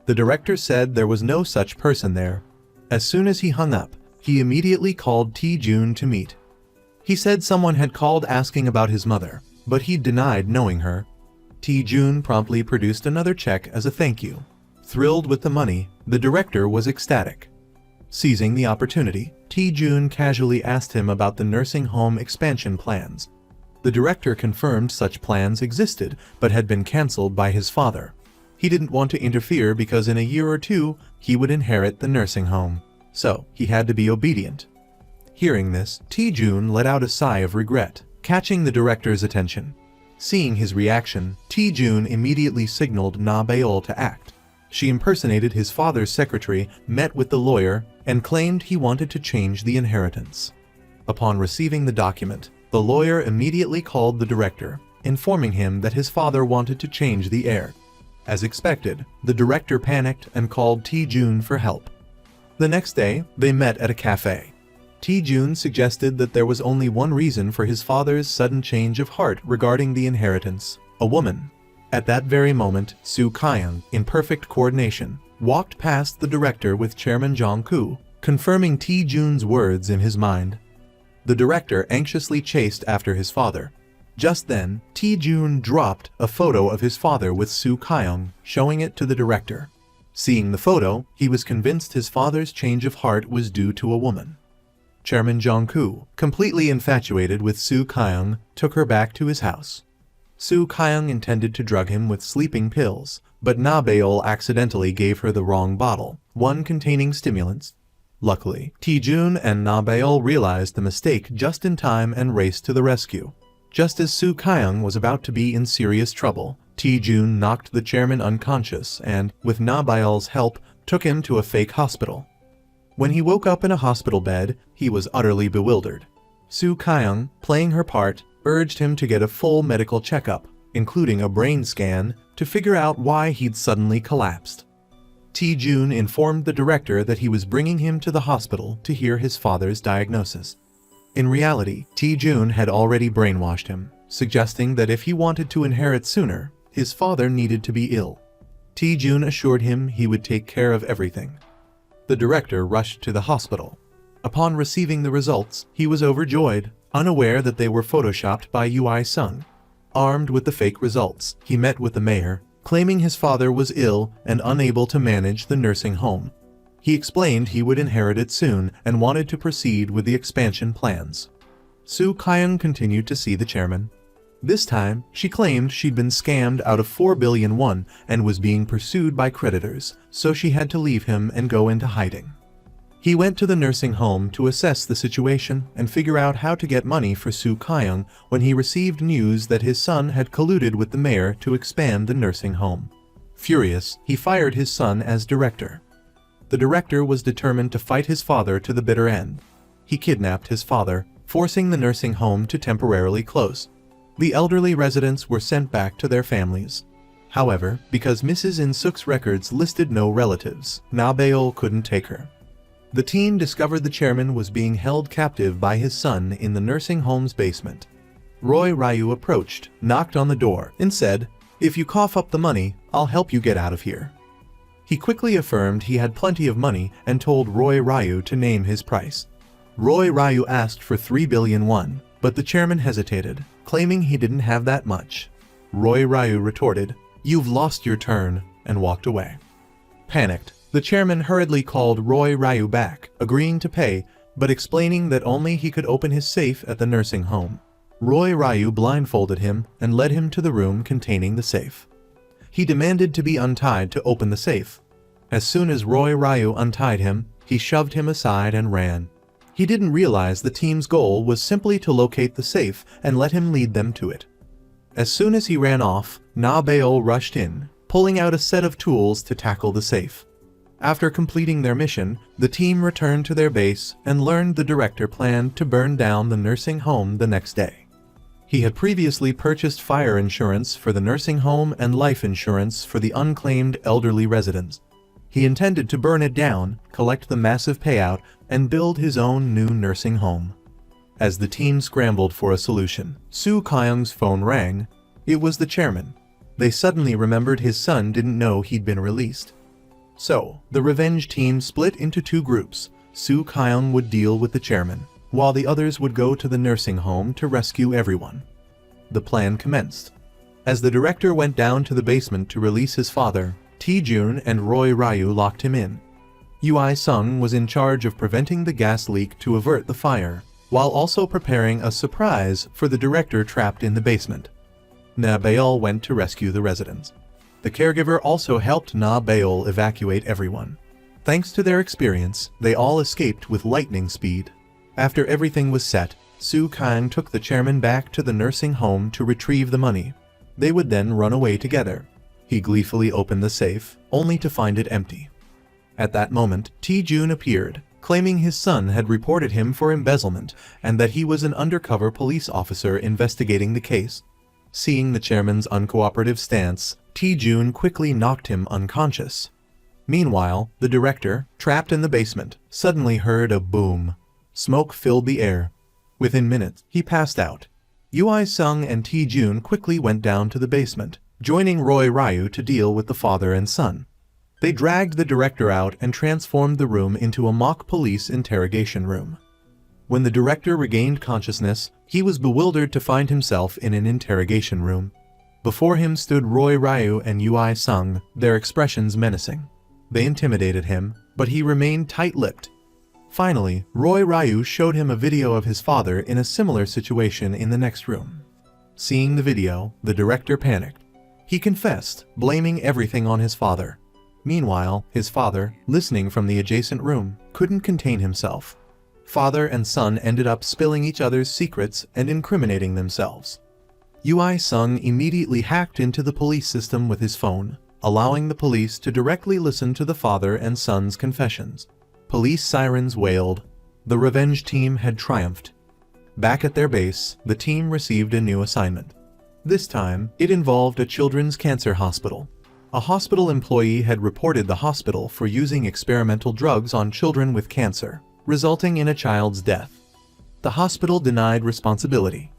The director said there was no such person there. As soon as he hung up, he immediately called Tae-jun to meet. He said someone had called asking about his mother, but he denied knowing her. Tae-jun promptly produced another check as a thank you. Thrilled with the money, the director was ecstatic. Seizing the opportunity, Tae-jun casually asked him about the nursing home expansion plans. The director confirmed such plans existed but had been cancelled by his father. He didn't want to interfere because in a year or two, he would inherit the nursing home. So, he had to be obedient. Hearing this, Tae-jun let out a sigh of regret, catching the director's attention. Seeing his reaction, Tae-jun immediately signaled Na Baeol to act. She impersonated his father's secretary, met with the lawyer, and claimed he wanted to change the inheritance. Upon receiving the document, the lawyer immediately called the director, informing him that his father wanted to change the heir. As expected, the director panicked and called Tae-jun for help. The next day, they met at a cafe. Tae-jun suggested that there was only one reason for his father's sudden change of heart regarding the inheritance: a woman. At that very moment, Soo Kyung, in perfect coordination, walked past the director with Chairman Jong-koo, confirming Tae-jun's words in his mind. The director anxiously chased after his father. Just then, Tae-jun dropped a photo of his father with Soo Kyung, showing it to the director. Seeing the photo, he was convinced his father's change of heart was due to a woman. Chairman Jong-koo, completely infatuated with Soo Kyung, took her back to his house. Soo Kyung intended to drug him with sleeping pills, but Na Baeol accidentally gave her the wrong bottle, one containing stimulants. Luckily, Tae-jun and Na Baeol realized the mistake just in time and raced to the rescue. Just as Soo Kyung was about to be in serious trouble, Tae-jun knocked the chairman unconscious and, with Na Baeol's help, took him to a fake hospital. When he woke up in a hospital bed, he was utterly bewildered. Soo Kyung, playing her part, urged him to get a full medical checkup, including a brain scan, to figure out why he'd suddenly collapsed. Tae-jun informed the director that he was bringing him to the hospital to hear his father's diagnosis. In reality, Tae-jun had already brainwashed him, suggesting that if he wanted to inherit sooner, his father needed to be ill. Tae-jun assured him he would take care of everything. The director rushed to the hospital. Upon receiving the results, he was overjoyed, unaware that they were photoshopped by Ui-sung. Armed with the fake results, he met with the mayor, claiming his father was ill and unable to manage the nursing home. He explained he would inherit it soon and wanted to proceed with the expansion plans. Soo Kyung continued to see the chairman. This time, she claimed she'd been scammed out of 4 billion won and was being pursued by creditors, so she had to leave him and go into hiding. He went to the nursing home to assess the situation and figure out how to get money for Soo Kyung when he received news that his son had colluded with the mayor to expand the nursing home. Furious, he fired his son as director. The director was determined to fight his father to the bitter end. He kidnapped his father, forcing the nursing home to temporarily close. The elderly residents were sent back to their families. However, because Mrs. In-suk's records listed no relatives, Na-beol couldn't take her. The team discovered the chairman was being held captive by his son in the nursing home's basement. Roy Ryu approached, knocked on the door, and said, "If you cough up the money, I'll help you get out of here." He quickly affirmed he had plenty of money and told Roy Ryu to name his price. Roy Ryu asked for 3 billion won, but the chairman hesitated, claiming he didn't have that much. Roy Ryu retorted, "You've lost your turn," and walked away. Panicked, the chairman hurriedly called Roy Ryu back, agreeing to pay, but explaining that only he could open his safe at the nursing home. Roy Ryu blindfolded him and led him to the room containing the safe. He demanded to be untied to open the safe. As soon as Roy Ryu untied him, he shoved him aside and ran. He didn't realize the team's goal was simply to locate the safe and let him lead them to it. As soon as he ran off, Na-beol rushed in, pulling out a set of tools to tackle the safe. After completing their mission, the team returned to their base and learned the director planned to burn down the nursing home the next day. He had previously purchased fire insurance for the nursing home and life insurance for the unclaimed elderly residents. He intended to burn it down, collect the massive payout, and build his own new nursing home. As the team scrambled for a solution, Soo Kyung's phone rang. It was the chairman. They suddenly remembered his son didn't know he'd been released. So, the revenge team split into two groups. Soo Kyung would deal with the chairman, while the others would go to the nursing home to rescue everyone. The plan commenced. As the director went down to the basement to release his father, Tae-jun and Roy Ryu locked him in. Ui-sung was in charge of preventing the gas leak to avert the fire, while also preparing a surprise for the director trapped in the basement. Na-beol went to rescue the residents. The caregiver also helped Na-beol evacuate everyone. Thanks to their experience, they all escaped with lightning speed. After everything was set, Soo Kyung took the chairman back to the nursing home to retrieve the money. They would then run away together. He gleefully opened the safe, only to find it empty. At that moment, Tae-jun appeared, claiming his son had reported him for embezzlement and that he was an undercover police officer investigating the case. Seeing the chairman's uncooperative stance, Tae-jun quickly knocked him unconscious. Meanwhile, the director, trapped in the basement, suddenly heard a boom. Smoke filled the air. Within minutes, he passed out. Ui-sung and Tae-jun quickly went down to the basement, joining Roy Ryu to deal with the father and son. They dragged the director out and transformed the room into a mock police interrogation room. When the director regained consciousness, he was bewildered to find himself in an interrogation room. Before him stood Roy Ryu and Ui-sung, their expressions menacing. They intimidated him, but he remained tight-lipped. Finally, Roy Ryu showed him a video of his father in a similar situation in the next room. Seeing the video, the director panicked. He confessed, blaming everything on his father. Meanwhile, his father, listening from the adjacent room, couldn't contain himself. Father and son ended up spilling each other's secrets and incriminating themselves. Ui-sung immediately hacked into the police system with his phone, allowing the police to directly listen to the father and son's confessions. Police sirens wailed. The revenge team had triumphed. Back at their base, the team received a new assignment. This time, it involved a children's cancer hospital. A hospital employee had reported the hospital for using experimental drugs on children with cancer, resulting in a child's death. The hospital denied responsibility.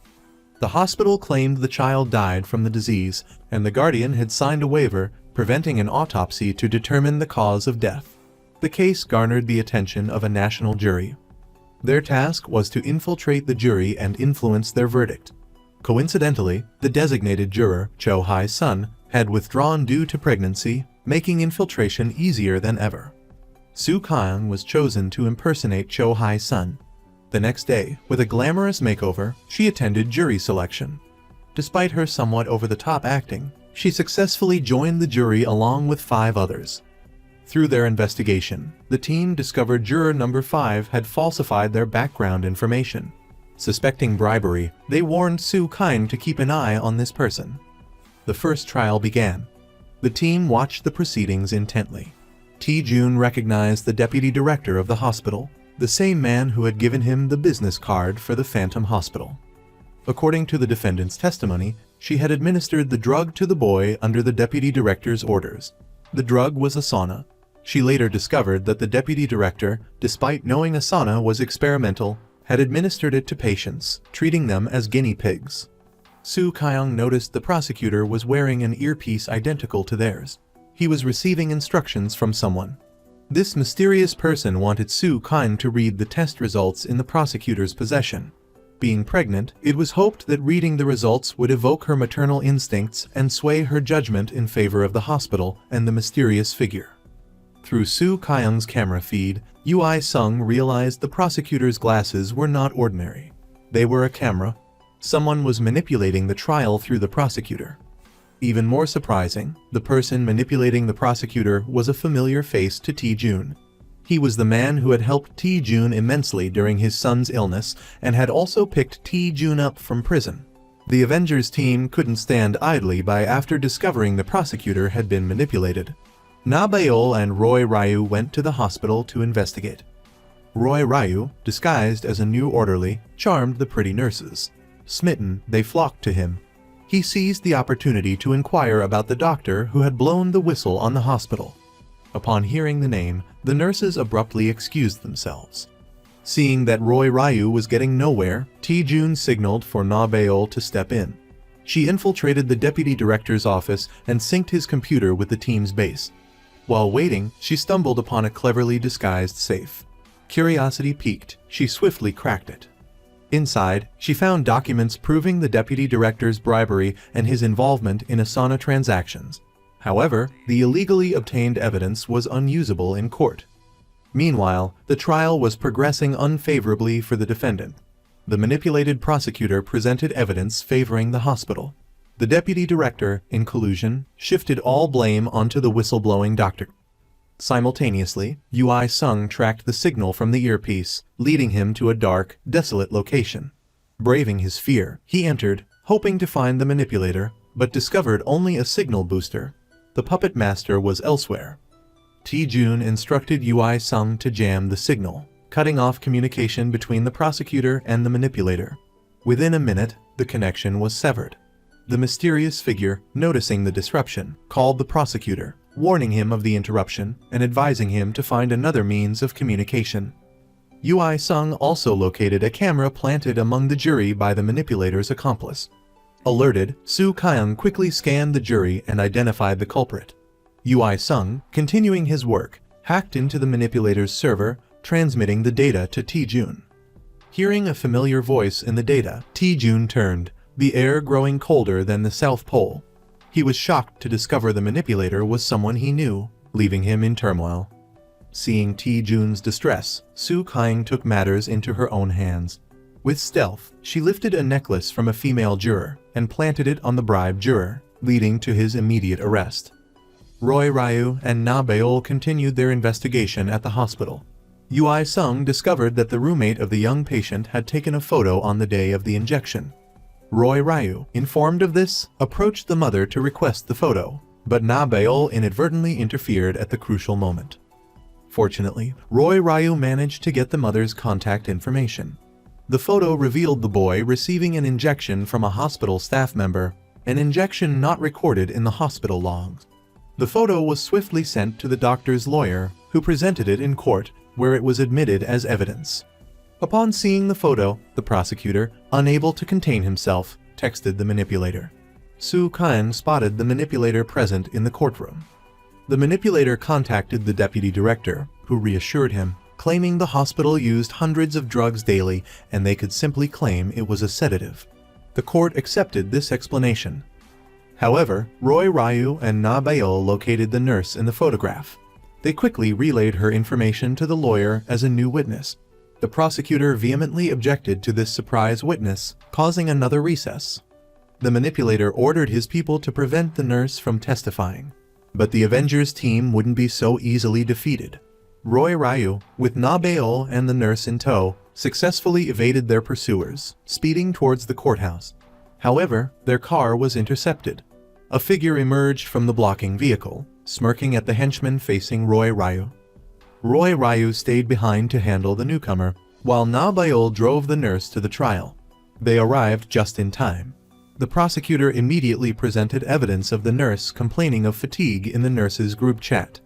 The hospital claimed the child died from the disease, and the guardian had signed a waiver preventing an autopsy to determine the cause of death. The case garnered the attention of a national jury. Their task was to infiltrate the jury and influence their verdict. Coincidentally, the designated juror, Cho Hai-sun, had withdrawn due to pregnancy, making infiltration easier than ever. Soo Kyung was chosen to impersonate Cho Hai-sun. The next day, with a glamorous makeover, she attended jury selection. Despite her somewhat over-the-top acting, she successfully joined the jury along with 5 others. Through their investigation, the team discovered juror number 5 had falsified their background information. Suspecting bribery, they warned Soo Kyung to keep an eye on this person. The first trial began. The team watched the proceedings intently. Tae-jun recognized the deputy director of the hospital, the same man who had given him the business card for the Phantom Hospital. According to the defendant's testimony, she had administered the drug to the boy under the deputy director's orders. The drug was asana. She later discovered that the deputy director, despite knowing asana was experimental, had administered it to patients, treating them as guinea pigs. Soo Kyung noticed the prosecutor was wearing an earpiece identical to theirs. He was receiving instructions from someone. This mysterious person wanted Soo Kyung to read the test results in the prosecutor's possession. Being pregnant, it was hoped that reading the results would evoke her maternal instincts and sway her judgment in favor of the hospital and the mysterious figure. Through Soo Kyung's camera feed, Ui Sung realized the prosecutor's glasses were not ordinary. They were a camera. Someone was manipulating the trial through the prosecutor. Even more surprising, the person manipulating the prosecutor was a familiar face to Tae-jun. He was the man who had helped Tae-jun immensely during his son's illness and had also picked Tae-jun up from prison. The Avengers team couldn't stand idly by after discovering the prosecutor had been manipulated. Na Baeol and Roy Ryu went to the hospital to investigate. Roy Ryu, disguised as a new orderly, charmed the pretty nurses. Smitten, they flocked to him. He seized the opportunity to inquire about the doctor who had blown the whistle on the hospital. Upon hearing the name, the nurses abruptly excused themselves. Seeing that Roy Ryu was getting nowhere, Tae-jun signaled for Na Baeol to step in. She infiltrated the deputy director's office and synced his computer with the team's base. While waiting, she stumbled upon a cleverly disguised safe. Curiosity piqued, she swiftly cracked it. Inside, she found documents proving the deputy director's bribery and his involvement in Asana transactions. However, the illegally obtained evidence was unusable in court. Meanwhile, the trial was progressing unfavorably for the defendant. The manipulated prosecutor presented evidence favoring the hospital. The deputy director, in collusion, shifted all blame onto the whistleblowing doctor. Simultaneously, Ui Sung tracked the signal from the earpiece, leading him to a dark, desolate location. Braving his fear, he entered, hoping to find the manipulator, but discovered only a signal booster. The puppet master was elsewhere. Tae-jun instructed Ui Sung to jam the signal, cutting off communication between the prosecutor and the manipulator. Within a minute, the connection was severed. The mysterious figure, noticing the disruption, called the prosecutor, warning him of the interruption and advising him to find another means of communication. Ui Sung also located a camera planted among the jury by the manipulator's accomplice. Alerted, Soo Kyung quickly scanned the jury and identified the culprit. Ui Sung, continuing his work, hacked into the manipulator's server, transmitting the data to Tae-jun. Hearing a familiar voice in the data, Tae-jun turned, the air growing colder than the South Pole. He was shocked to discover the manipulator was someone he knew, leaving him in turmoil. Seeing Tae-jun's distress, Soo Kyung took matters into her own hands. With stealth, she lifted a necklace from a female juror and planted it on the bribed juror, leading to his immediate arrest. Roy Ryu and Na Baeol continued their investigation at the hospital. Ui Sung discovered that the roommate of the young patient had taken a photo on the day of the injection. Roy Ryu, informed of this, approached the mother to request the photo, but Na Baeol inadvertently interfered at the crucial moment. Fortunately, Roy Ryu managed to get the mother's contact information. The photo revealed the boy receiving an injection from a hospital staff member, an injection not recorded in the hospital logs. The photo was swiftly sent to the doctor's lawyer, who presented it in court, where it was admitted as evidence. Upon seeing the photo, the prosecutor, unable to contain himself, texted the manipulator. Su Kang spotted the manipulator present in the courtroom. The manipulator contacted the deputy director, who reassured him, claiming the hospital used hundreds of drugs daily and they could simply claim it was a sedative. The court accepted this explanation. However, Roy Ryu and Na Bayo located the nurse in the photograph. They quickly relayed her information to the lawyer as a new witness. The prosecutor vehemently objected to this surprise witness, causing another recess. The manipulator ordered his people to prevent the nurse from testifying. But the Avengers team wouldn't be so easily defeated. Roy Ryu, with Na Bayo and the nurse in tow, successfully evaded their pursuers, speeding towards the courthouse. However, their car was intercepted. A figure emerged from the blocking vehicle, smirking at the henchman facing Roy Ryu. Roy Ryu stayed behind to handle the newcomer, while Na Bayo drove the nurse to the trial. They arrived just in time. The prosecutor immediately presented evidence of the nurse complaining of fatigue in the nurse's group chat.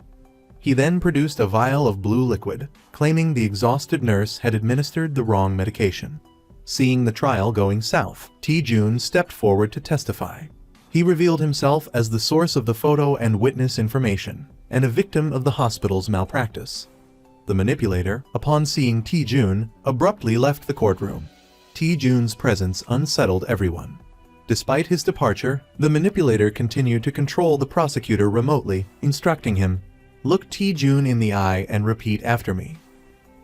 He then produced a vial of blue liquid, claiming the exhausted nurse had administered the wrong medication. Seeing the trial going south, Tae-jun stepped forward to testify. He revealed himself as the source of the photo and witness information, and a victim of the hospital's malpractice. The manipulator, upon seeing Tae-jun, abruptly left the courtroom. Tae-jun's presence unsettled everyone. Despite his departure, the manipulator continued to control the prosecutor remotely, instructing him, "Look Tae-jun in the eye and repeat after me."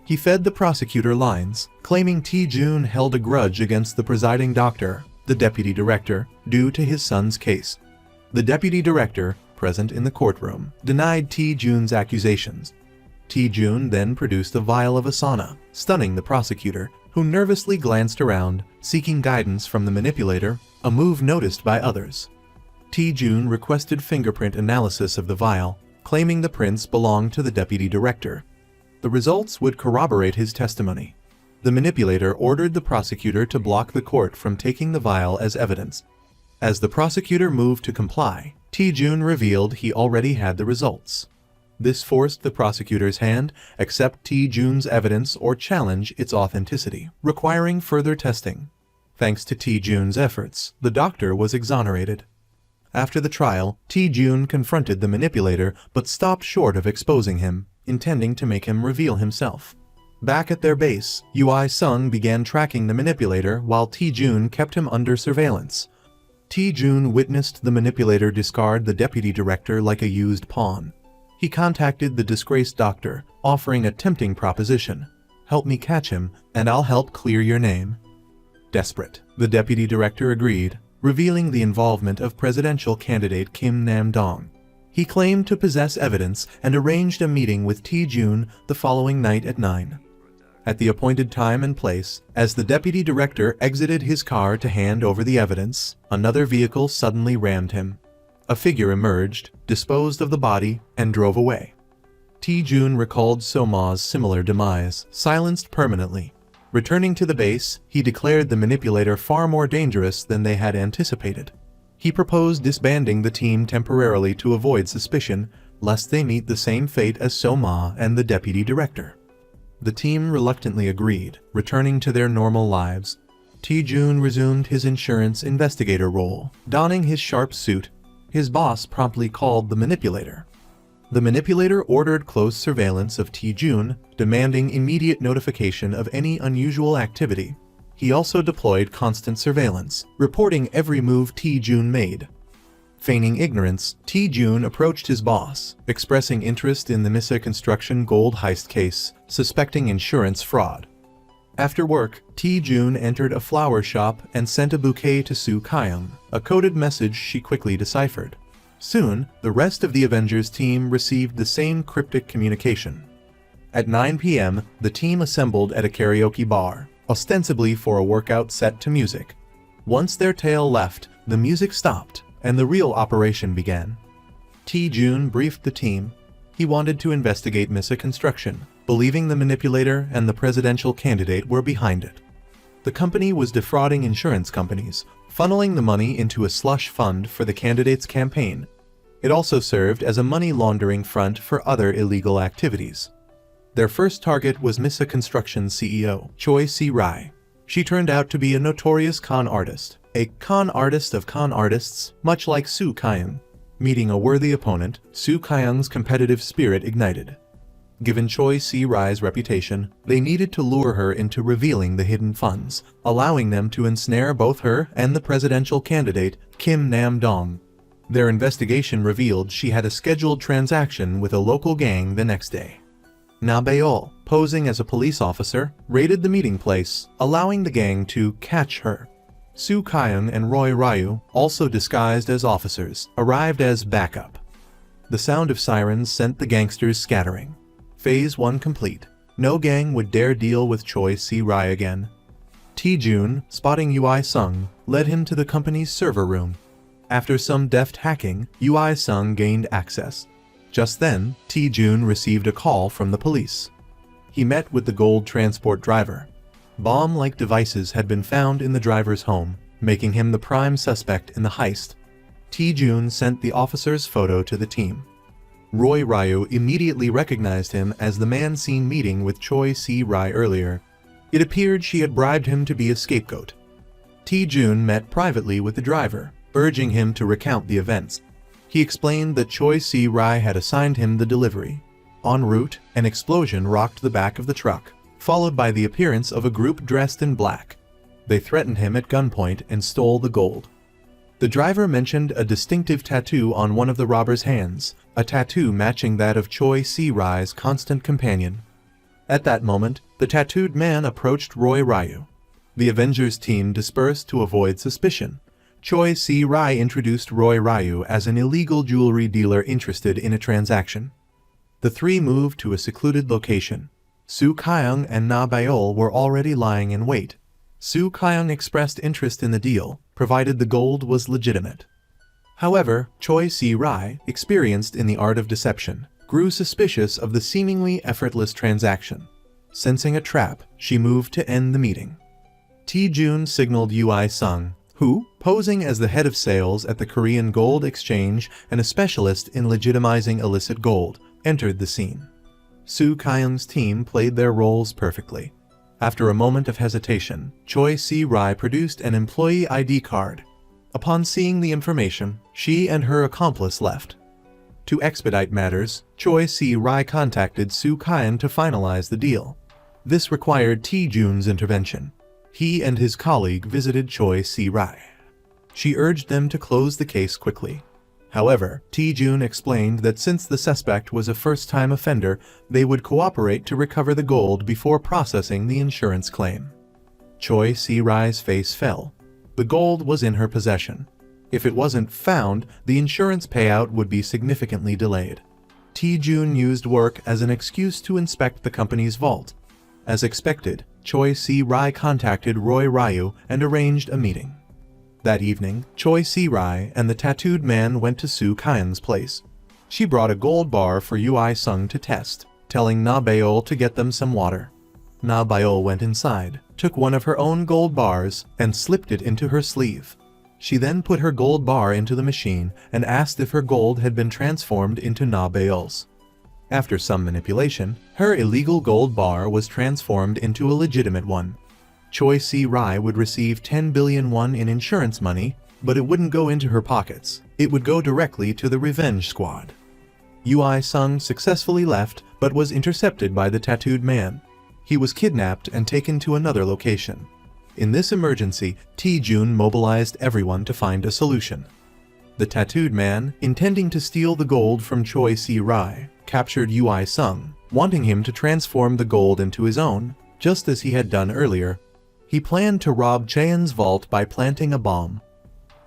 He fed the prosecutor lines, claiming Tae-jun held a grudge against the presiding doctor, the deputy director, due to his son's case. The deputy director, present in the courtroom, denied Tae-jun's accusations. Tae-jun then produced a vial of asana, stunning the prosecutor, who nervously glanced around, seeking guidance from the manipulator, a move noticed by others. Tae-jun requested fingerprint analysis of the vial, claiming the prints belonged to the deputy director. The results would corroborate his testimony. The manipulator ordered the prosecutor to block the court from taking the vial as evidence. As the prosecutor moved to comply, Tae-jun revealed he already had the results. This forced the prosecutor's hand accept Tae-jun's evidence or challenge its authenticity, requiring further testing. Thanks to Tae-jun's efforts, the doctor was exonerated. After the trial, Tae-jun confronted the manipulator but stopped short of exposing him, intending to make him reveal himself. Back at their base, Ui-sung began tracking the manipulator while Tae-jun kept him under surveillance. Tae-jun witnessed the manipulator discard the deputy director like a used pawn. He contacted the disgraced doctor, offering a tempting proposition. "Help me catch him, and I'll help clear your name." Desperate, the deputy director agreed, revealing the involvement of presidential candidate Kim Nam-dong. He claimed to possess evidence and arranged a meeting with Tae-jun the following night at 9. At the appointed time and place, as the deputy director exited his car to hand over the evidence, another vehicle suddenly rammed him. A figure emerged, disposed of the body, and drove away. Tae-jun recalled So-ma's similar demise, silenced permanently. Returning to the base, he declared the manipulator far more dangerous than they had anticipated. He proposed disbanding the team temporarily to avoid suspicion, lest they meet the same fate as So-ma and the deputy director. The team reluctantly agreed, returning to their normal lives. Tae-jun resumed his insurance investigator role, donning his sharp suit. His boss promptly called the manipulator. The manipulator ordered close surveillance of Tae-jun, demanding immediate notification of any unusual activity. He also deployed constant surveillance, reporting every move Tae-jun made. Feigning ignorance, Tae-jun approached his boss, expressing interest in the Misa Construction gold heist case, suspecting insurance fraud. After work, Tae-jun entered a flower shop and sent a bouquet to Su Kyung, a coded message she quickly deciphered. Soon, the rest of the Avengers team received the same cryptic communication. At 9 p.m., the team assembled at a karaoke bar, ostensibly for a workout set to music. Once their tail left, the music stopped, and the real operation began. Tae-jun briefed the team. He wanted to investigate Misa Construction, believing the manipulator and the presidential candidate were behind it. The company was defrauding insurance companies, funneling the money into a slush fund for the candidate's campaign. It also served as a money laundering front for other illegal activities. Their first target was Misa Construction CEO, Choi Si-rai. She turned out to be a notorious con artist. A con artist of con artists, much like Soo Kyung. Meeting a worthy opponent, Soo Kyung's competitive spirit ignited. Given Choi Si-rai's reputation, they needed to lure her into revealing the hidden funds, allowing them to ensnare both her and the presidential candidate, Kim Nam-dong. Their investigation revealed she had a scheduled transaction with a local gang the next day. Na Baeol, posing as a police officer, raided the meeting place, allowing the gang to catch her. Soo Kyung and Roy Ryu, also disguised as officers, arrived as backup. The sound of sirens sent the gangsters scattering. Phase 1 complete. No gang would dare deal with Choi Si-rai again. Tae-jun, spotting Ui Sung, led him to the company's server room. After some deft hacking, Ui Sung gained access. Just then, Tae-jun received a call from the police. He met with the gold transport driver. Bomb-like devices had been found in the driver's home, making him the prime suspect in the heist. Tae-jun sent the officer's photo to the team. Roy Ryu immediately recognized him as the man seen meeting with Choi Si-rai earlier. It appeared she had bribed him to be a scapegoat. Tae-jun met privately with the driver, urging him to recount the events. He explained that Choi Si-rai had assigned him the delivery. En route, an explosion rocked the back of the truck, followed by the appearance of a group dressed in black. They threatened him at gunpoint and stole the gold. The driver mentioned a distinctive tattoo on one of the robbers' hands, a tattoo matching that of Choi Si-rai's constant companion. At that moment, the tattooed man approached Roy Ryu. The Avengers team dispersed to avoid suspicion. Choi Si-rai introduced Roy Ryu as an illegal jewelry dealer interested in a transaction. The three moved to a secluded location. Soo Kyung and Na Baeol were already lying in wait. Soo Kyung expressed interest in the deal, provided the gold was legitimate. However, Choi Si-rai, experienced in the art of deception, grew suspicious of the seemingly effortless transaction. Sensing a trap, she moved to end the meeting. Tae-jun signaled Ui Sung, who, posing as the head of sales at the Korean Gold Exchange and a specialist in legitimizing illicit gold, entered the scene. Soo Kyung's team played their roles perfectly. After a moment of hesitation, Choi Si-rai produced an employee ID card. Upon seeing the information, she and her accomplice left. To expedite matters, Choi Si-rai contacted Soo Kyung to finalize the deal. This required Tae-jun's intervention. He and his colleague visited Choi Si-rai. She urged them to close the case quickly. However, Tae-jun explained that since the suspect was a first-time offender, they would cooperate to recover the gold before processing the insurance claim. Choi Si-rai's face fell. The gold was in her possession. If it wasn't found, the insurance payout would be significantly delayed. Tae-jun used work as an excuse to inspect the company's vault. As expected, Choi Si-rai contacted Roy Ryu and arranged a meeting. That evening, Choi Si-rai and the tattooed man went to Soo Kyung's place. She brought a gold bar for Ui Sung to test, telling Na Baeol to get them some water. Na Baeol went inside, took one of her own gold bars, and slipped it into her sleeve. She then put her gold bar into the machine and asked if her gold had been transformed into Na Baeol's. After some manipulation, her illegal gold bar was transformed into a legitimate one. Choi Si-rai would receive 10 billion won in insurance money, but it wouldn't go into her pockets. It would go directly to the revenge squad. Ui Sung successfully left, but was intercepted by the tattooed man. He was kidnapped and taken to another location. In this emergency, Tae-jun mobilized everyone to find a solution. The tattooed man, intending to steal the gold from Choi Si-rai, captured Ui Sung, wanting him to transform the gold into his own, just as he had done earlier. He planned to rob Cheon's vault by planting a bomb.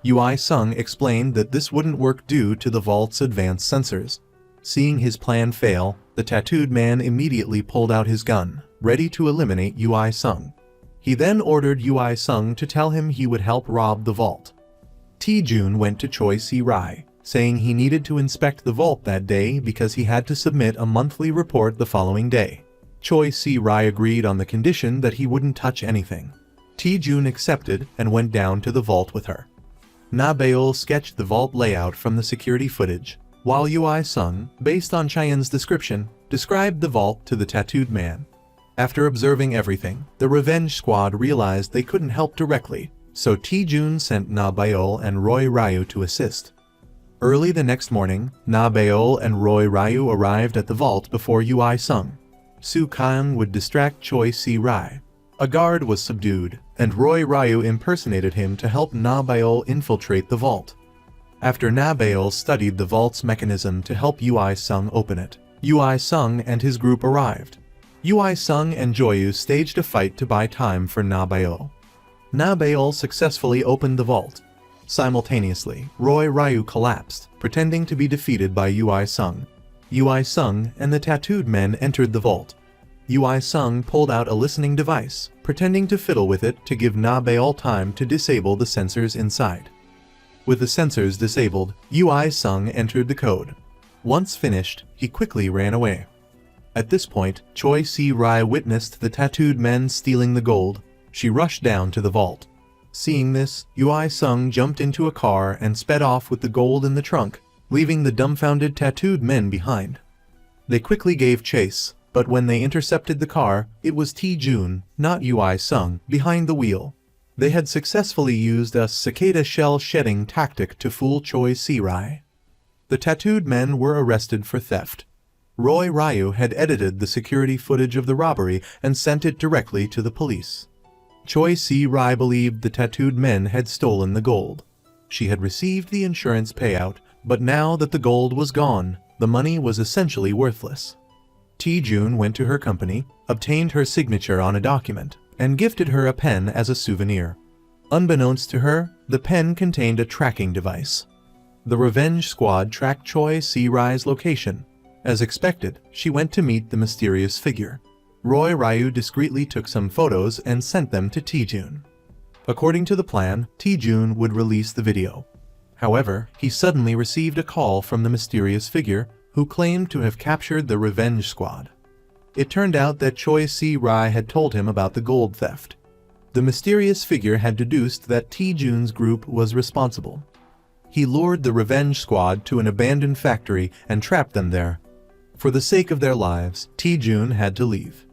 Ui Sung explained that this wouldn't work due to the vault's advanced sensors. Seeing his plan fail, the tattooed man immediately pulled out his gun, ready to eliminate Ui Sung. He then ordered Ui Sung to tell him he would help rob the vault. Tae-jun went to Choi Si-rai, saying he needed to inspect the vault that day because he had to submit a monthly report the following day. Choi Si-rai agreed on the condition that he wouldn't touch anything. Tae-jun accepted and went down to the vault with her. Na-beol sketched the vault layout from the security footage, while Ui-sung, based on Chaeyoung's description, described the vault to the tattooed man. After observing everything, the revenge squad realized they couldn't help directly, so Tae-jun sent Na-beol and Roy Ryu to assist. Early the next morning, Na-beol and Roy Ryu arrived at the vault before Ui-sung. Soo Kang would distract Choi Si-rai. A guard was subdued, and Roy Ryu impersonated him to help Na-beol infiltrate the vault. After Na-beol studied the vault's mechanism to help Ui-sung open it, Ui-sung and his group arrived. Ui-sung and Joyu staged a fight to buy time for Na-beol. Na-beol successfully opened the vault. Simultaneously, Roy Ryu collapsed, pretending to be defeated by Ui-sung. Ui-sung and the tattooed men entered the vault. Ui-sung pulled out a listening device, pretending to fiddle with it to give Na-beol time to disable the sensors inside. With the sensors disabled, Ui-sung entered the code. Once finished, he quickly ran away. At this point, Choi Si-rai witnessed the tattooed men stealing the gold. She rushed down to the vault. Seeing this, Ui-sung jumped into a car and sped off with the gold in the trunk, leaving the dumbfounded tattooed men behind. They quickly gave chase, but when they intercepted the car, it was Tae-jun, not Ui-sung, behind the wheel. They had successfully used a cicada shell shedding tactic to fool Choi Si-rai. The tattooed men were arrested for theft. Roy Ryu had edited the security footage of the robbery and sent it directly to the police. Choi Si-rai believed the tattooed men had stolen the gold. She had received the insurance payout, but now that the gold was gone, the money was essentially worthless. Tae-jun went to her company, obtained her signature on a document, and gifted her a pen as a souvenir. Unbeknownst to her, the pen contained a tracking device. The revenge squad tracked Choi Si-rai's location. As expected, she went to meet the mysterious figure. Roy Ryu discreetly took some photos and sent them to Tae-jun. According to the plan, Tae-jun would release the video. However, he suddenly received a call from the mysterious figure, who claimed to have captured the revenge squad. It turned out that Choi Si-rai had told him about the gold theft. The mysterious figure had deduced that Tae-jun's group was responsible. He lured the revenge squad to an abandoned factory and trapped them there. For the sake of their lives, Tae-jun had to leave.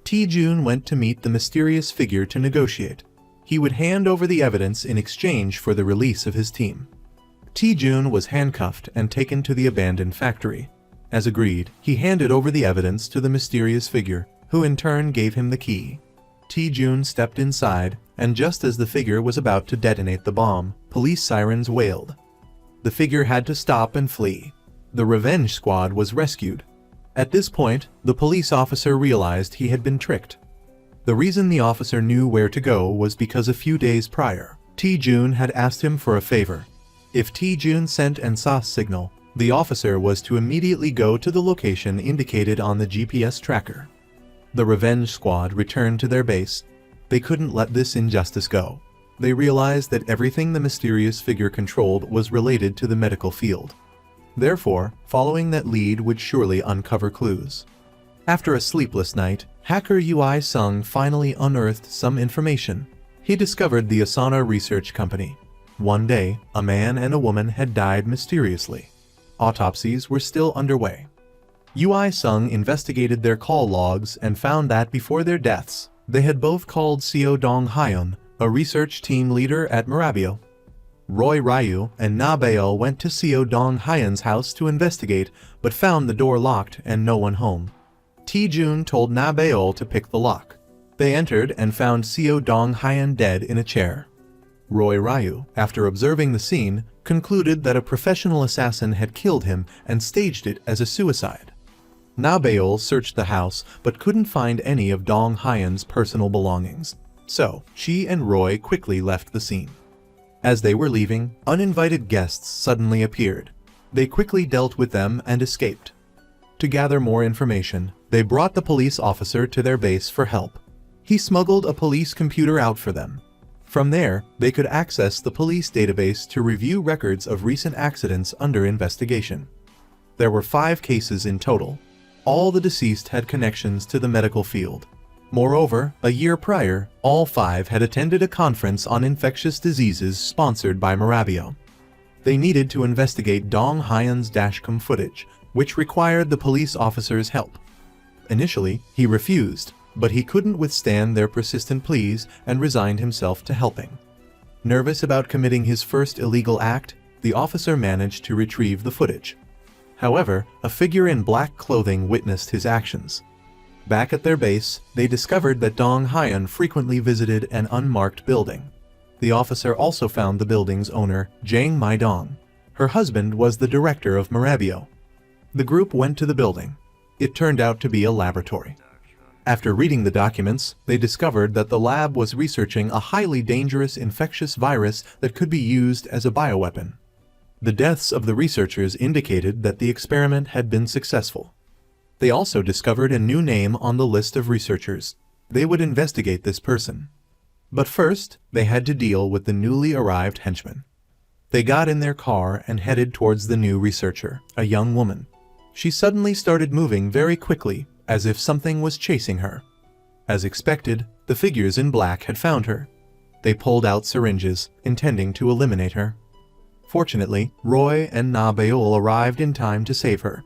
Tae-jun went to meet the mysterious figure to negotiate. He would hand over the evidence in exchange for the release of his team. Tae-jun was handcuffed and taken to the abandoned factory. As agreed, he handed over the evidence to the mysterious figure, who in turn gave him the key. Tae-jun stepped inside, and just as the figure was about to detonate the bomb, police sirens wailed. The figure had to stop and flee. The revenge squad was rescued. At this point, the police officer realized he had been tricked. The reason the officer knew where to go was because a few days prior, Tae-jun had asked him for a favor. If Tae-jun sent an SOS signal, the officer was to immediately go to the location indicated on the GPS tracker. The revenge squad returned to their base. They couldn't let this injustice go. They realized that everything the mysterious figure controlled was related to the medical field. Therefore, following that lead would surely uncover clues. After a sleepless night, hacker Ui-sung finally unearthed some information. He discovered the Asana Research Company. One day, a man and a woman had died mysteriously. Autopsies were still underway. Ui-sung investigated their call logs and found that before their deaths, they had both called Seo Dong-hyun, a research team leader at Marabio. Roy Ryu and Na-beol went to Seo Dong-hyun's house to investigate, but found the door locked and no one home. Tae-jun told Na-beol to pick the lock. They entered and found Seo Dong-hyun dead in a chair. Roy Ryu, after observing the scene, concluded that a professional assassin had killed him and staged it as a suicide. Na-beol searched the house but couldn't find any of Dong-hyun's personal belongings, so she and Roy quickly left the scene. As they were leaving, uninvited guests suddenly appeared. They quickly dealt with them and escaped. To gather more information, they brought the police officer to their base for help. He smuggled a police computer out for them. From there, they could access the police database to review records of recent accidents under investigation. There were 5 cases in total. All the deceased had connections to the medical field. Moreover, a year prior, all five had attended a conference on infectious diseases sponsored by Marabio. They needed to investigate Dong Hyan's dashcam footage, which required the police officer's help. Initially, he refused, but he couldn't withstand their persistent pleas and resigned himself to helping. Nervous about committing his first illegal act, the officer managed to retrieve the footage. However, a figure in black clothing witnessed his actions. Back at their base, they discovered that Dong Hyan frequently visited an unmarked building. The officer also found the building's owner, Jiang Maidong. Her husband was the director of Marabio. The group went to the building. It turned out to be a laboratory. After reading the documents, they discovered that the lab was researching a highly dangerous infectious virus that could be used as a bioweapon. The deaths of the researchers indicated that the experiment had been successful. They also discovered a new name on the list of researchers. They would investigate this person. But first, they had to deal with the newly arrived henchman. They got in their car and headed towards the new researcher, a young woman. She suddenly started moving very quickly, as if something was chasing her. As expected, the figures in black had found her. They pulled out syringes, intending to eliminate her. Fortunately, Roy and Na Beol arrived in time to save her.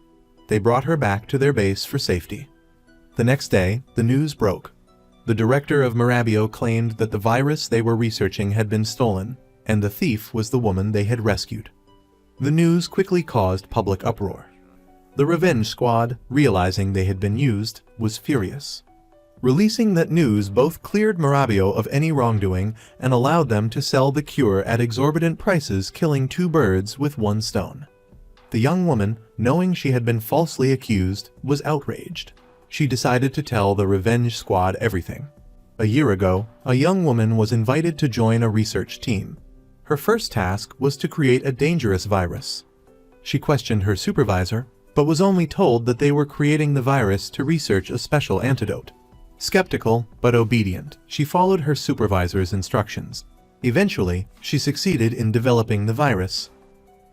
They brought her back to their base for safety. The next day, the news broke. The director of Marabio claimed that the virus they were researching had been stolen, and the thief was the woman they had rescued. The news quickly caused public uproar. The revenge squad, realizing they had been used, was furious. Releasing that news both cleared Marabio of any wrongdoing and allowed them to sell the cure at exorbitant prices, killing two birds with one stone. The young woman, knowing she had been falsely accused, was outraged. She decided to tell the revenge squad everything. A year ago, a young woman was invited to join a research team. Her first task was to create a dangerous virus. She questioned her supervisor, but was only told that they were creating the virus to research a special antidote. Skeptical, but obedient, she followed her supervisor's instructions. Eventually, she succeeded in developing the virus.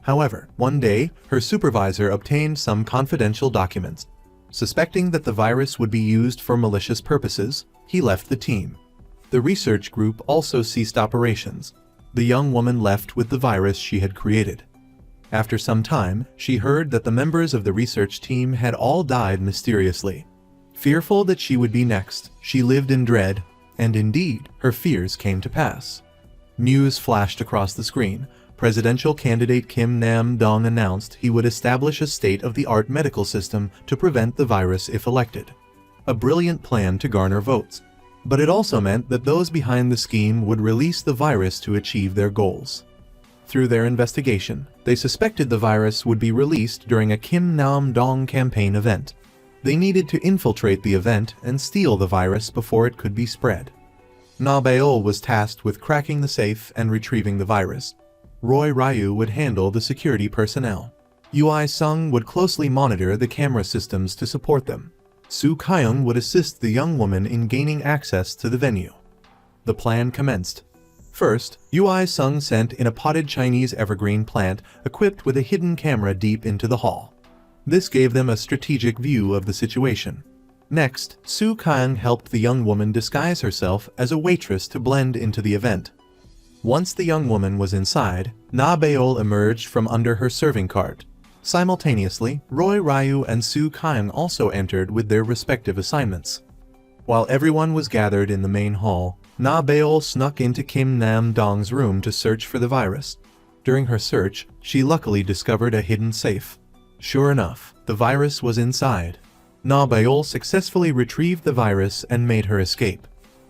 However, one day, her supervisor obtained some confidential documents. Suspecting that the virus would be used for malicious purposes, he left the team. The research group also ceased operations. The young woman left with the virus she had created. After some time, she heard that the members of the research team had all died mysteriously. Fearful that she would be next, she lived in dread, and indeed, her fears came to pass. News flashed across the screen. Presidential candidate Kim Nam-dong announced he would establish a state-of-the-art medical system to prevent the virus if elected. A brilliant plan to garner votes. But it also meant that those behind the scheme would release the virus to achieve their goals. Through their investigation, they suspected the virus would be released during a Kim Nam-dong campaign event. They needed to infiltrate the event and steal the virus before it could be spread. Na Beol was tasked with cracking the safe and retrieving the virus. Roy Ryu would handle the security personnel. Ui Sung would closely monitor the camera systems to support them. Su Kyung would assist the young woman in gaining access to the venue. The plan commenced. First, Ui Sung sent in a potted Chinese evergreen plant equipped with a hidden camera deep into the hall. This gave them a strategic view of the situation. Next, Su Kyung helped the young woman disguise herself as a waitress to blend into the event. Once the young woman was inside, Na Beol emerged from under her serving cart. Simultaneously, Roy Ryu and Su Kyung also entered with their respective assignments. While everyone was gathered in the main hall, Na Beol snuck into Kim Nam-dong's room to search for the virus. During her search, she luckily discovered a hidden safe. Sure enough, the virus was inside. Na Beol successfully retrieved the virus and made her escape.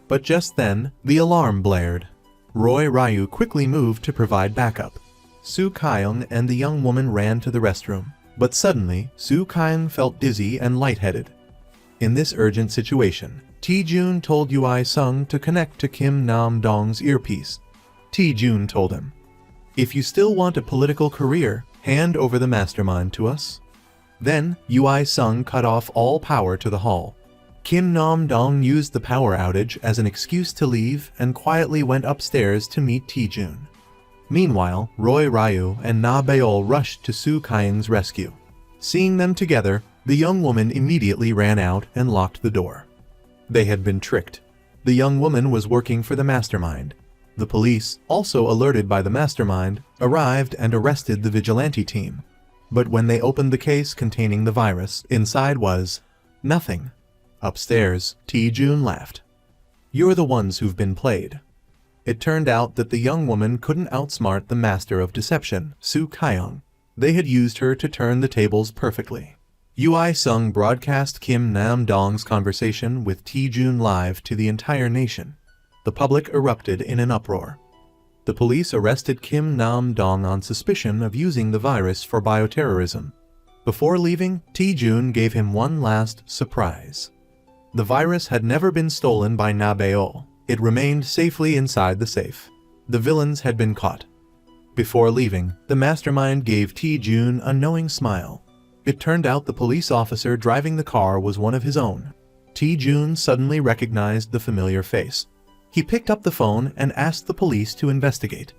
But just then, the alarm blared. Roy Ryu quickly moved to provide backup. Su Kyung and the young woman ran to the restroom, but suddenly, Su Kyung felt dizzy and lightheaded. In this urgent situation, Tae-jun told Ui Sung to connect to Kim Nam-dong's earpiece. Tae-jun told him, "If you still want a political career, hand over the mastermind to us." Then, Ui Sung cut off all power to the hall. Kim Nam-dong used the power outage as an excuse to leave and quietly went upstairs to meet Tae-jun. Meanwhile, Roy Ryu and Na Beol rushed to Su Kyung's rescue. Seeing them together, the young woman immediately ran out and locked the door. They had been tricked. The young woman was working for the mastermind. The police, also alerted by the mastermind, arrived and arrested the vigilante team. But when they opened the case containing the virus, inside was nothing. Upstairs, Tae-jun laughed. "You're the ones who've been played." It turned out that the young woman couldn't outsmart the master of deception, Soo Kyung. They had used her to turn the tables perfectly. Ui Sung broadcast Kim Nam-dong's conversation with Tae-jun live to the entire nation. The public erupted in an uproar. The police arrested Kim Nam-dong on suspicion of using the virus for bioterrorism. Before leaving, Tae-jun gave him one last surprise. The virus had never been stolen by Na-beol. It remained safely inside the safe. The villains had been caught. Before leaving, the mastermind gave Tae-jun a knowing smile. It turned out the police officer driving the car was one of his own. Tae-jun suddenly recognized the familiar face. He picked up the phone and asked the police to investigate.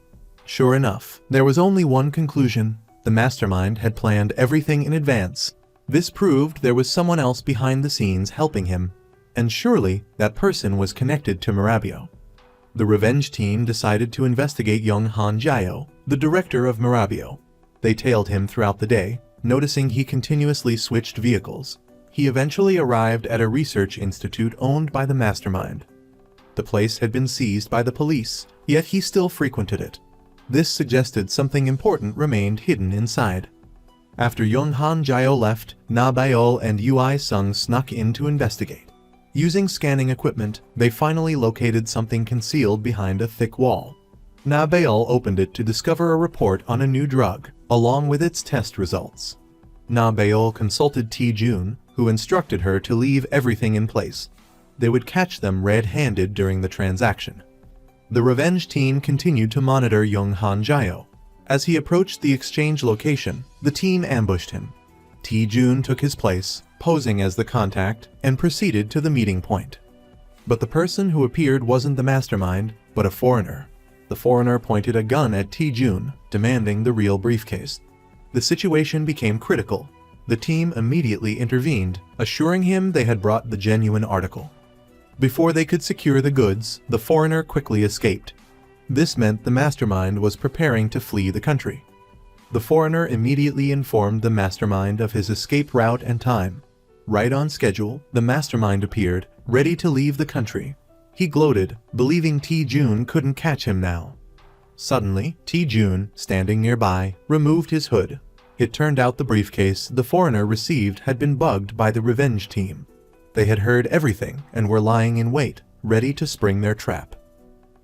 Sure enough, there was only one conclusion. The mastermind had planned everything in advance. This proved there was someone else behind the scenes helping him, and surely that person was connected to Mirabio. The revenge team decided to investigate Young Han Jae-oh, the director of Mirabio. They tailed him throughout the day, noticing he continuously switched vehicles. He eventually arrived at a research institute owned by the mastermind. The place had been seized by the police, yet he still frequented it. This suggested something important remained hidden inside. After Young Han Jae-oh left, Na-beol and Ui Sung snuck in to investigate. Using scanning equipment, they finally located something concealed behind a thick wall. Na-beol opened it to discover a report on a new drug, along with its test results. Na-beol consulted Tae-jun, who instructed her to leave everything in place. They would catch them red-handed during the transaction. The revenge team continued to monitor Young Han Jae-oh. As he approached the exchange location, the team ambushed him. Tae-jun took his place, posing as the contact, and proceeded to the meeting point. But the person who appeared wasn't the mastermind, but a foreigner. The foreigner pointed a gun at Tae-jun, demanding the real briefcase. The situation became critical. The team immediately intervened, assuring him they had brought the genuine article. Before they could secure the goods, the foreigner quickly escaped. This meant the mastermind was preparing to flee the country. The foreigner immediately informed the mastermind of his escape route and time. Right on schedule, the mastermind appeared, ready to leave the country. He gloated, believing Tae-jun couldn't catch him now. Suddenly, Tae-jun, standing nearby, removed his hood. It turned out the briefcase the foreigner received had been bugged by the revenge team. They had heard everything and were lying in wait, ready to spring their trap.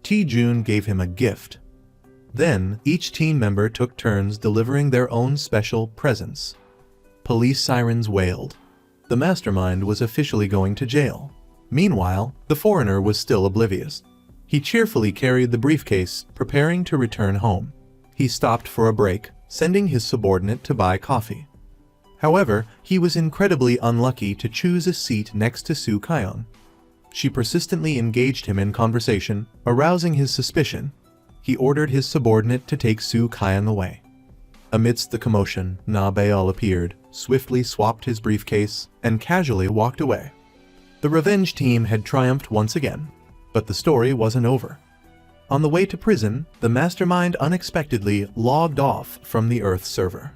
Tae-jun gave him a gift. Then, each team member took turns delivering their own special presents. Police sirens wailed. The mastermind was officially going to jail. Meanwhile, the foreigner was still oblivious. He cheerfully carried the briefcase, preparing to return home. He stopped for a break, sending his subordinate to buy coffee. However, he was incredibly unlucky to choose a seat next to Soo Kyung. She persistently engaged him in conversation, arousing his suspicion. He ordered his subordinate to take Soo Kyung away. Amidst the commotion, Na-beol appeared, swiftly swapped his briefcase, and casually walked away. The revenge team had triumphed once again, but the story wasn't over. On the way to prison, the mastermind unexpectedly logged off from the Earth server.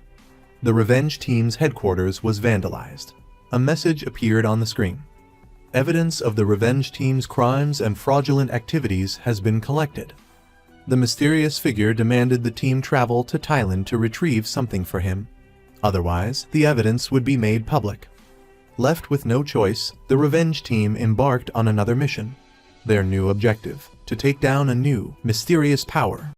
The revenge team's headquarters was vandalized. A message appeared on the screen. Evidence of the revenge team's crimes and fraudulent activities has been collected. The mysterious figure demanded the team travel to Thailand to retrieve something for him. Otherwise, the evidence would be made public. Left with no choice, the revenge team embarked on another mission. Their new objective: to take down a new, mysterious power.